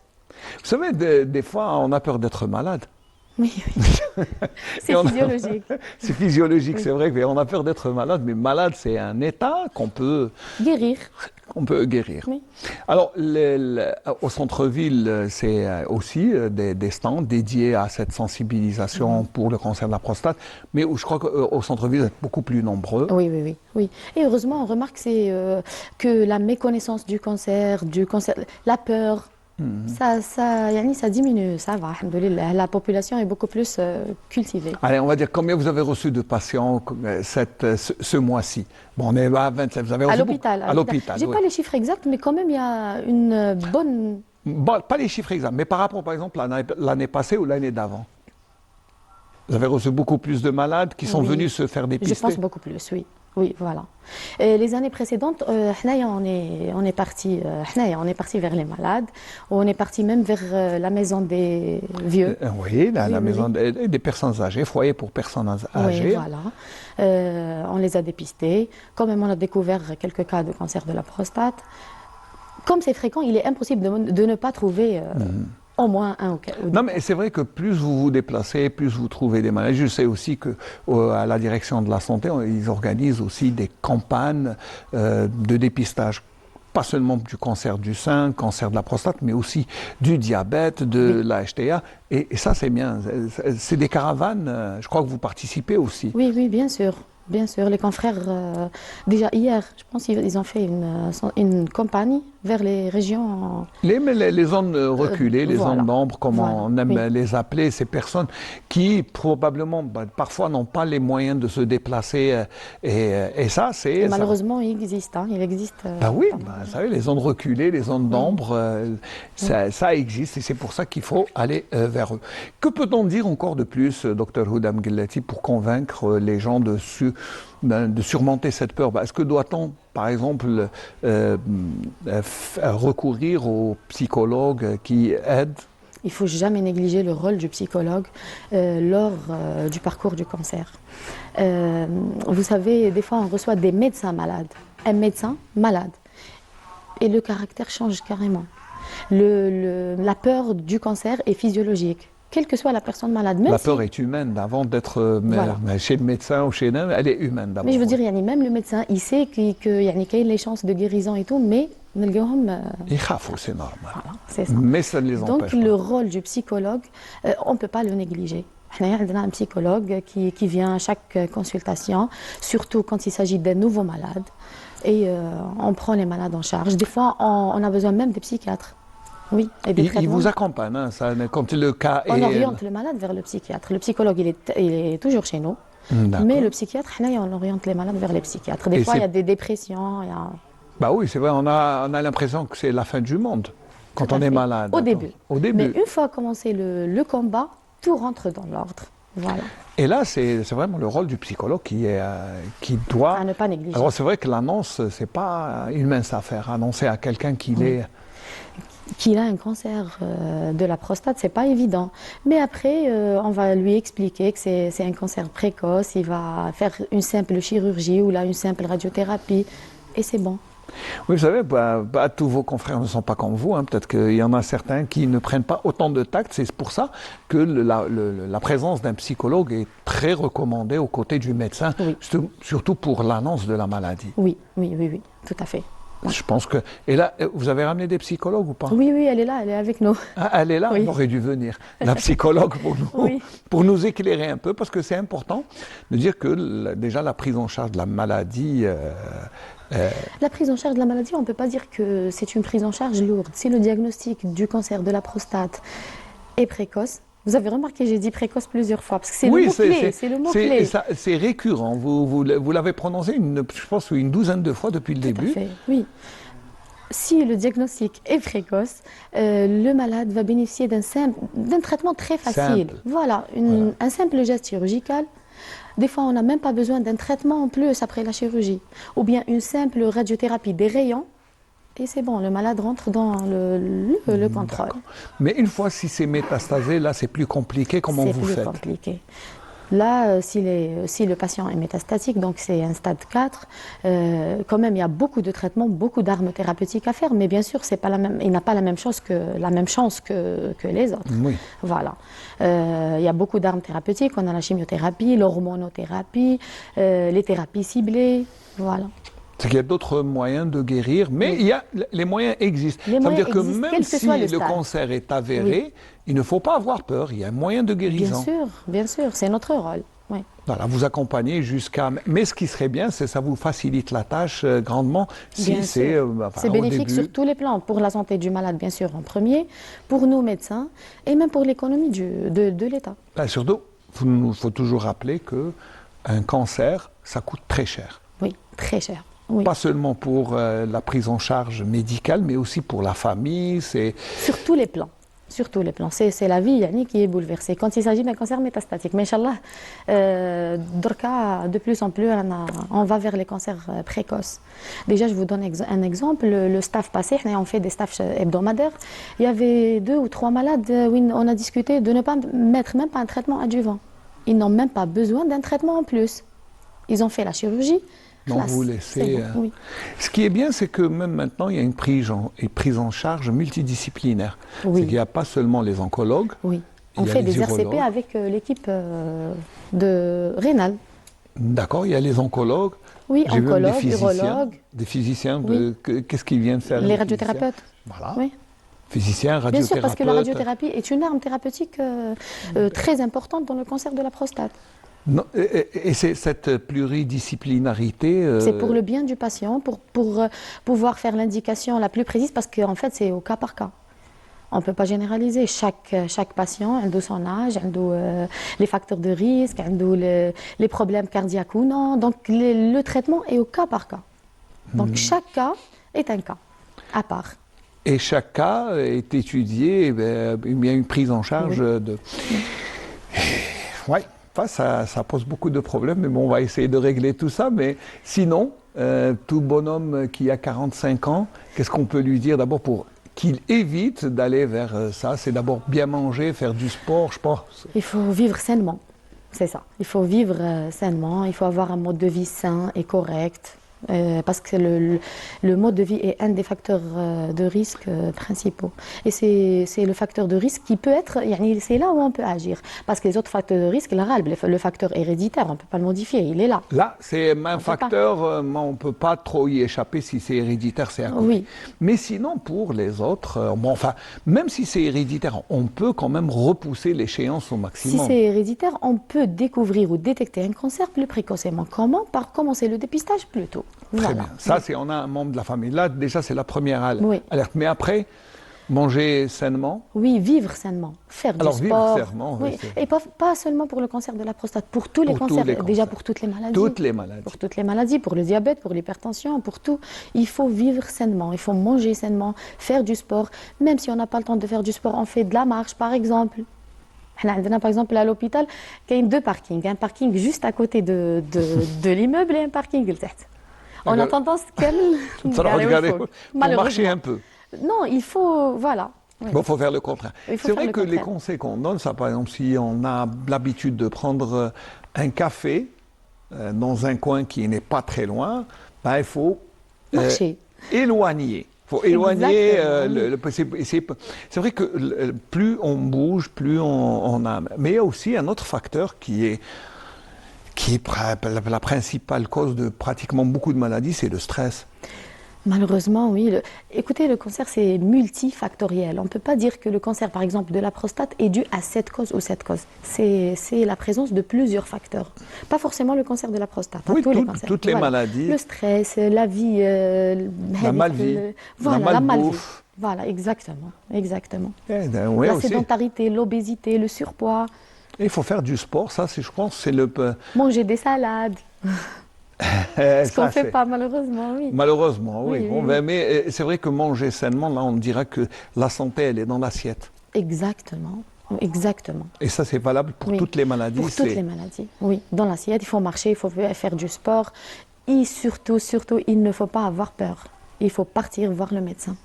Vous savez, des fois, on a peur d'être malade. Oui, oui. C'est physiologique. C'est physiologique, c'est vrai qu'on a peur d'être malade, mais malade, c'est un état qu'on peut... guérir. On peut guérir. Oui. Alors, au centre-ville, c'est aussi des stands dédiés à cette sensibilisation pour le cancer de la prostate, mais je crois qu'au centre-ville, vous êtes beaucoup plus nombreux. Oui, oui, oui. oui. Et heureusement, on remarque que la méconnaissance du cancer, la peur, ça diminue, ça va, alhamdoulilah. La population est beaucoup plus cultivée. Allez, on va dire combien vous avez reçu de patients ce mois-ci? Bon, on est à 27, vous avez reçu à l'hôpital. À l'hôpital. Je n'ai pas les chiffres exacts, mais quand même, il y a une bonne... Bon, pas les chiffres exacts, mais par rapport, par exemple, à l'année passée ou l'année d'avant? Vous avez reçu beaucoup plus de malades qui sont venus se faire dépister? Je pense beaucoup plus, oui. Oui, voilà. Et les années précédentes, on est parti vers les malades, on est parti même vers la maison des vieux. Oui, la maison des personnes âgées, foyer pour personnes âgées. Oui, voilà. On les a dépistés. Quand même, on a découvert quelques cas de cancer de la prostate. Comme c'est fréquent, il est impossible de ne pas trouver... Au moins un ou deux. Non, mais c'est vrai que plus vous vous déplacez, plus vous trouvez des maladies. Je sais aussi qu'à la direction de la santé, ils organisent aussi des campagnes de dépistage. Pas seulement du cancer du sein, cancer de la prostate, mais aussi du diabète, de la HTA. Et ça, c'est bien. C'est des caravanes. Je crois que vous participez aussi. Oui, oui, bien sûr. Bien sûr, les confrères, déjà hier, je pense qu'ils ont fait une campagne vers les régions... Les zones reculées, les zones d'ombre, comme on aime les appeler, ces personnes qui probablement, parfois, n'ont pas les moyens de se déplacer. Et ça, c'est... Malheureusement, il existe. Hein, il existe oui, vous savez, les zones reculées, les zones d'ombre, ça existe et c'est pour ça qu'il faut aller vers eux. Que peut-on dire encore de plus, Dr Houda Mguellati, pour convaincre les gens de surmonter cette peur? Est-ce que doit-on, par exemple, recourir aux psychologues qui aident? Il ne faut jamais négliger le rôle du psychologue lors du parcours du cancer. Vous savez, des fois, on reçoit des médecins malades. Un médecin malade. Et le caractère change carrément. La peur du cancer est physiologique. Quelle que soit la personne malade. Même la peur est humaine, avant d'être chez le médecin ou chez nous, elle est humaine d'abord. Mais je veux dire, même le médecin, il sait qu'il y a les chances de guérison et tout, mais il c'est normal. Voilà, c'est ça. Mais ça ne les empêche pas. Donc le rôle du psychologue, on ne peut pas le négliger. On a un psychologue qui vient à chaque consultation, surtout quand il s'agit d'un nouveau malade. Et on prend les malades en charge. Des fois, on a besoin même des psychiatres. Oui, et des il vous accompagne, quand le cas on oriente le malade vers le psychiatre. Le psychologue, il est toujours chez nous. Mais le psychiatre, on oriente les malades vers les psychiatres. Des fois, il y a des dépressions. Oui, c'est vrai, on a l'impression que c'est la fin du monde quand on est malade. Au début. Mais une fois commencé le combat, tout rentre dans l'ordre. Voilà. Et là, c'est vraiment le rôle du psychologue qui doit... À ne pas négliger. Alors c'est vrai que l'annonce, c'est pas une mince affaire. Annoncer à quelqu'un qu'il est... qu'il a un cancer de la prostate, c'est pas évident. Mais après, on va lui expliquer que c'est un cancer précoce, il va faire une simple chirurgie ou là une simple radiothérapie et c'est bon. Oui, vous savez, tous vos confrères ne sont pas comme vous. Hein. Peut-être qu'il y en a certains qui ne prennent pas autant de tact. C'est pour ça que la présence d'un psychologue est très recommandée aux côtés du médecin, surtout pour l'annonce de la maladie. Oui, tout à fait. Je pense que... Et là, vous avez ramené des psychologues ou pas? Oui, elle est là, elle est avec nous. Ah, elle est là, oui. On aurait dû venir. La psychologue pour nous éclairer un peu, parce que c'est important de dire que déjà la prise en charge de la maladie... La prise en charge de la maladie, on ne peut pas dire que c'est une prise en charge lourde. Si le diagnostic du cancer de la prostate est précoce, vous avez remarqué, j'ai dit précoce plusieurs fois, parce que c'est le mot-clé. C'est le mot-clé. C'est récurrent. Vous l'avez prononcé, je pense, une douzaine de fois depuis le début. Tout à fait, oui. Si le diagnostic est précoce, le malade va bénéficier d'un traitement très facile. Voilà, un simple geste chirurgical. Des fois, on n'a même pas besoin d'un traitement en plus après la chirurgie. Ou bien une simple radiothérapie des rayons. Et c'est bon, le malade rentre dans le contrôle. Mais une fois si c'est métastasé, là c'est plus compliqué, comment vous faites? C'est plus compliqué. Là, si le patient est métastatique, donc c'est un stade 4, quand même il y a beaucoup de traitements, beaucoup d'armes thérapeutiques à faire, mais bien sûr il n'a pas la même chance que les autres. Oui. Voilà. Il y a beaucoup d'armes thérapeutiques, on a la chimiothérapie, l'hormonothérapie, les thérapies ciblées, voilà. C'est qu'il y a d'autres moyens de guérir, mais les moyens existent. Ça veut dire que même si le cancer est avéré, il ne faut pas avoir peur, il y a un moyen de guérison. Bien sûr, c'est notre rôle. Oui. Voilà, vous accompagnez jusqu'à... Mais ce qui serait bien, c'est que ça vous facilite la tâche grandement. Si c'est bénéfique sur tous les plans, pour la santé du malade, bien sûr, en premier, pour nous médecins, et même pour l'économie de l'État. Surtout, il faut toujours rappeler qu'un cancer, ça coûte très cher. Oui, très cher. Oui. Pas seulement pour la prise en charge médicale, mais aussi pour la famille. Sur tous les plans. Sur tous les plans. C'est la vie, Yanni, qui est bouleversée. Quand il s'agit d'un cancer métastatique. Mais Inch'Allah, de plus en plus, on va vers les cancers précoces. Déjà, je vous donne un exemple. Le staff passé, on fait des staffs hebdomadaires. Il y avait 2 ou 3 malades où on a discuté de ne pas mettre même pas un traitement adjuvant. Ils n'ont même pas besoin d'un traitement en plus. Ils ont fait la chirurgie. Donc vous laissez. Oui. Ce qui est bien, c'est que même maintenant, il y a une prise en charge multidisciplinaire. Oui. C'est qu'il n'y a pas seulement les oncologues. Oui. On fait des RCP avec l'équipe de rénale. D'accord, il y a les oncologues. Oui, oncologues, urologues. Des physiciens, qu'est-ce qu'ils viennent faire? Les radiothérapeutes. Voilà. Oui. Physiciens, radiothérapeutes. Bien sûr, parce que la radiothérapie est une arme thérapeutique très importante dans le cancer de la prostate. Non, et c'est cette pluridisciplinarité... C'est pour le bien du patient, pour pouvoir faire l'indication la plus précise, parce qu'en fait, c'est au cas par cas. On ne peut pas généraliser. Chaque patient a son âge, a les facteurs de risque, a les problèmes cardiaques ou non. Donc, le traitement est au cas par cas. Donc, chaque cas est un cas à part. Et chaque cas est étudié, il y a une prise en charge de... Oui. Ça pose beaucoup de problèmes, mais bon, on va essayer de régler tout ça. Mais sinon, tout bonhomme qui a 45 ans, qu'est-ce qu'on peut lui dire d'abord pour qu'il évite d'aller vers ça? C'est d'abord bien manger, faire du sport, je pense. Il faut vivre sainement, c'est ça. Il faut vivre sainement, il faut avoir un mode de vie sain et correct. Parce que le mode de vie est un des facteurs de risque principaux. Et c'est le facteur de risque qui peut être, c'est là où on peut agir. Parce que les autres facteurs de risque, le facteur héréditaire, on ne peut pas le modifier, il est là. Là, c'est un facteur, on ne peut pas trop y échapper si c'est héréditaire, c'est acquis. Oui. Mais sinon, pour les autres, même si c'est héréditaire, on peut quand même repousser l'échéance au maximum. Si c'est héréditaire, on peut découvrir ou détecter un cancer plus précocement. Comment? Par commencer le dépistage plus tôt. Très bien. Ça, on a un membre de la famille. Là, déjà, c'est la première alerte. Mais après, manger sainement. Oui, vivre sainement. Faire du sport. Vivre sainement, oui. Et pas seulement pour le cancer de la prostate, pour tous les cancers. Déjà pour toutes les maladies. Toutes les maladies. Pour toutes les maladies, pour le diabète, pour l'hypertension, pour tout. Il faut vivre sainement, il faut manger sainement, faire du sport. Même si on n'a pas le temps de faire du sport, on fait de la marche, par exemple. Par exemple, à l'hôpital, il y a 2 parkings. Un parking juste à côté de l'immeuble et un parking. On a tendance pour marcher un peu. Non, il faut, voilà. Oui. Bon, il faut faire le contraire. C'est vrai que les contraire. conseils qu'on donne, ça, par exemple, si on a l'habitude de prendre un café dans un coin qui n'est pas très loin, ben, il faut éloigner. Il faut éloigner c'est vrai que plus on bouge, plus on a. Mais il y a aussi un autre facteur qui est la principale cause de pratiquement beaucoup de maladies, c'est le stress. Malheureusement, oui. Écoutez, le cancer, c'est multifactoriel. On ne peut pas dire que le cancer, par exemple, de la prostate est dû à cette cause ou cette cause. C'est la présence de plusieurs facteurs. Pas forcément le cancer de la prostate, oui, tous les cancers. Toutes les maladies. Le stress, la vie... la malvie, voilà, la malbouffe. Voilà, exactement. Exactement. Ouais, la aussi. sédentarité, l'obésité, le surpoids. Et il faut faire du sport, ça, je pense, c'est le... Manger des salades. Ce qu'on ne fait pas, malheureusement, oui. Malheureusement, oui. Oui, Bon, oui. Mais c'est vrai que manger sainement, là, on dira que la santé, elle est dans l'assiette. Exactement. Exactement. Et ça, c'est valable pour toutes les maladies. Pour toutes les maladies, oui. Dans l'assiette, il faut marcher, il faut faire du sport. Et surtout, il ne faut pas avoir peur. Il faut partir voir le médecin.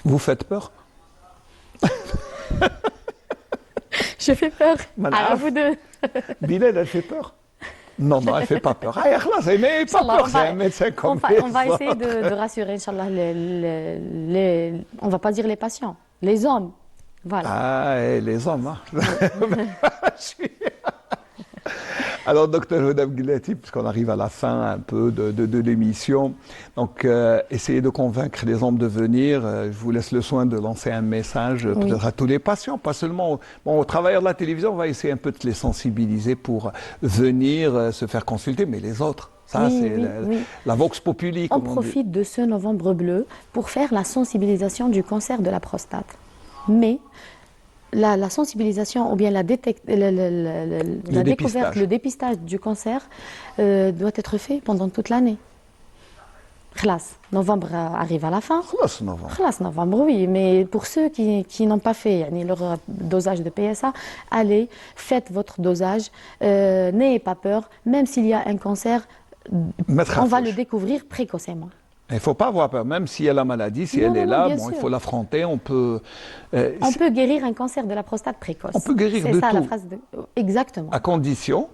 Vous faites peur? Je fais peur. À vous deux. Bilal, elle fait peur? Non, elle ne fait pas peur. Ah, elle n'est pas peur, c'est un médecin comme on va essayer de rassurer, Inch'Allah, on ne va pas dire les patients, les hommes. Voilà. Ah, et les hommes, hein. Alors, docteur Houda Bouguellati, puisqu'on arrive à la fin un peu de l'émission, donc essayez de convaincre les hommes de venir. Je vous laisse le soin de lancer un message peut-être à tous les patients, pas seulement aux travailleurs de la télévision. On va essayer un peu de les sensibiliser pour venir se faire consulter, mais les autres. Ça, c'est la vox populi. On profite de ce novembre bleu pour faire la sensibilisation du cancer de la prostate. Mais la sensibilisation ou bien la découverte, le dépistage du cancer doit être fait pendant toute l'année. Novembre arrive à la fin. Novembre, oui. Mais pour ceux qui n'ont pas fait leur dosage de PSA, allez, faites votre dosage. N'ayez pas peur. Même s'il y a un cancer, on va le découvrir précocement. Il ne faut pas avoir peur, même s'il y a la maladie, si elle est là, il faut l'affronter, on peut... on peut guérir un cancer de la prostate précoce. On peut guérir de tout. C'est ça la phrase de... Exactement. À condition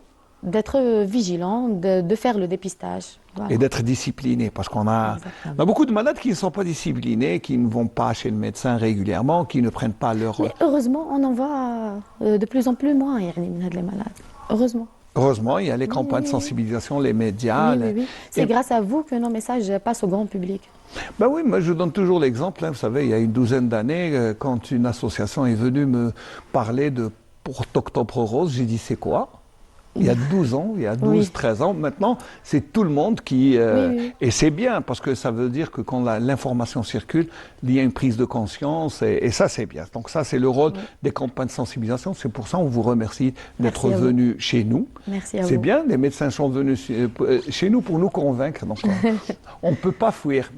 d'être vigilant, de faire le dépistage. Voilà. Et d'être discipliné, parce qu'on a beaucoup de malades qui ne sont pas disciplinés, qui ne vont pas chez le médecin régulièrement, qui ne prennent pas leur... Mais heureusement, on en voit de plus en plus moins, les malades. Heureusement. Heureusement, il y a les campagnes de sensibilisation, les médias. Oui. C'est grâce à vous que nos messages passent au grand public. Ben oui, moi je donne toujours l'exemple. Vous savez, il y a une douzaine d'années, quand une association est venue me parler pour Octobre Rose, j'ai dit c'est quoi? Il y a 12 ans, il y a 12, 13 ans. Maintenant, c'est tout le monde qui... Et c'est bien, parce que ça veut dire que quand l'information circule, il y a une prise de conscience, et ça, c'est bien. Donc ça, c'est le rôle des campagnes de sensibilisation. C'est pour ça qu'on vous remercie d'être venus chez nous. Merci à vous. C'est bien, les médecins sont venus chez nous pour nous convaincre. Donc, on ne peut pas fuir.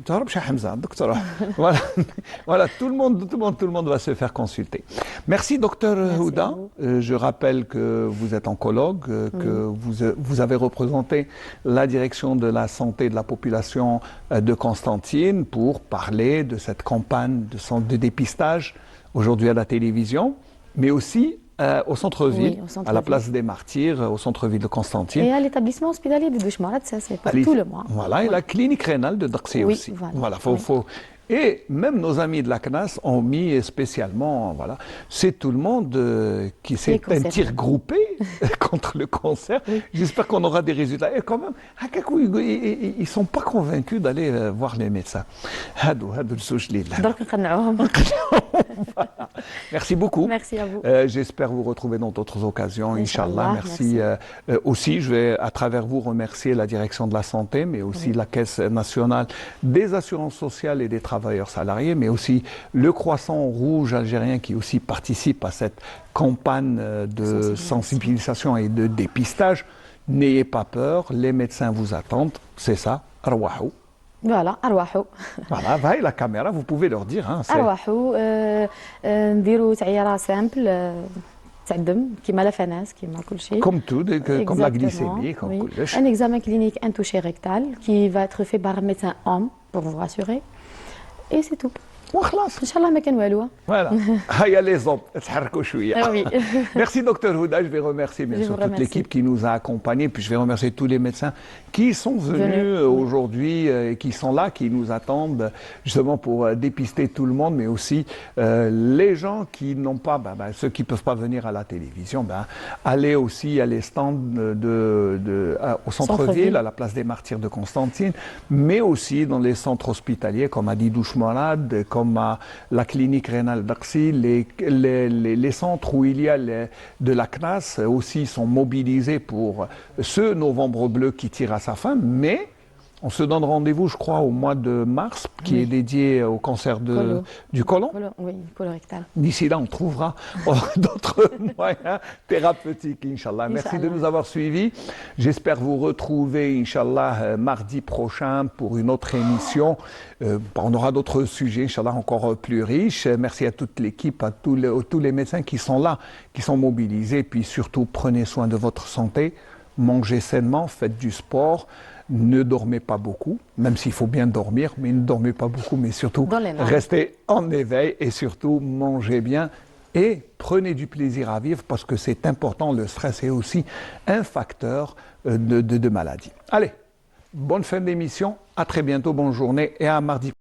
Voilà, tout le monde va se faire consulter. Merci, docteur Houda. Je rappelle que vous êtes oncologue, que vous avez représenté la direction de la santé de la population de Constantine pour parler de cette campagne de dépistage aujourd'hui à la télévision, mais aussi au centre-ville, à la place des Martyrs, au centre-ville de Constantine. Et à l'établissement hospitalier de Douchmarat, ça c'est pour tout le mois. Voilà, et la clinique rénale de Daxé aussi. Voilà, Et même nos amis de la CNAS ont mis spécialement, c'est tout le monde qui s'est un tir groupé contre le cancer. J'espère qu'on aura des résultats. Et quand même, ils ne sont pas convaincus d'aller voir les médecins. Merci beaucoup. Merci à vous. J'espère vous retrouver dans d'autres occasions, Inch'Allah. Merci. Aussi, je vais à travers vous remercier la direction de la santé, mais aussi la Caisse nationale des assurances sociales et des travailleurs salariés, mais aussi le Croissant Rouge algérien qui aussi participe à cette campagne de sensibilisation et de dépistage. N'ayez pas peur, les médecins vous attendent, c'est ça, arwahou. Voilà, arwahou. Voilà, va la caméra, vous pouvez leur dire. Arwahou, نديرو تعييرة simple. Comme tout, comme la glycémie, comme un examen clinique, un toucher rectal qui va être fait par un médecin homme pour vous rassurer. Et c'est tout. وخلاص ان شاء الله ما كان والو. Voilà. هيا les hommes, تحركوا شوية. Ah oui. Merci docteur Houda, je vais remercier bien Je sûr vous toute remercie. l'équipe qui nous a accompagnés, puis je vais remercier tous les médecins qui sont venus aujourd'hui et qui sont là, qui nous attendent justement pour dépister tout le monde, mais aussi les gens qui n'ont pas, ceux qui ne peuvent pas venir à la télévision, aller aussi à les stands au centre-ville, à la place des Martyrs de Constantine, mais aussi dans les centres hospitaliers comme à Didouche Morad, comme à la clinique rénale d'Arcy, les centres où il y a de la CNAS aussi sont mobilisés pour ce novembre bleu qui tire à sa fin, mais on se donne rendez-vous, je crois, au mois de mars, qui est dédié au cancer du côlon. Oui, colorectal. D'ici là, on trouvera d'autres moyens thérapeutiques, Inch'Allah. Merci de nous avoir suivis. J'espère vous retrouver, Inch'Allah, mardi prochain pour une autre émission. On aura d'autres sujets, Inch'Allah, encore plus riches. Merci à toute l'équipe, à tous les médecins qui sont là, qui sont mobilisés. Puis surtout, prenez soin de votre santé, mangez sainement, faites du sport. Ne dormez pas beaucoup, même s'il faut bien dormir, mais ne dormez pas beaucoup, mais surtout restez en éveil et surtout mangez bien et prenez du plaisir à vivre parce que c'est important, le stress est aussi un facteur de maladie. Allez, bonne fin d'émission, à très bientôt, bonne journée et à mardi.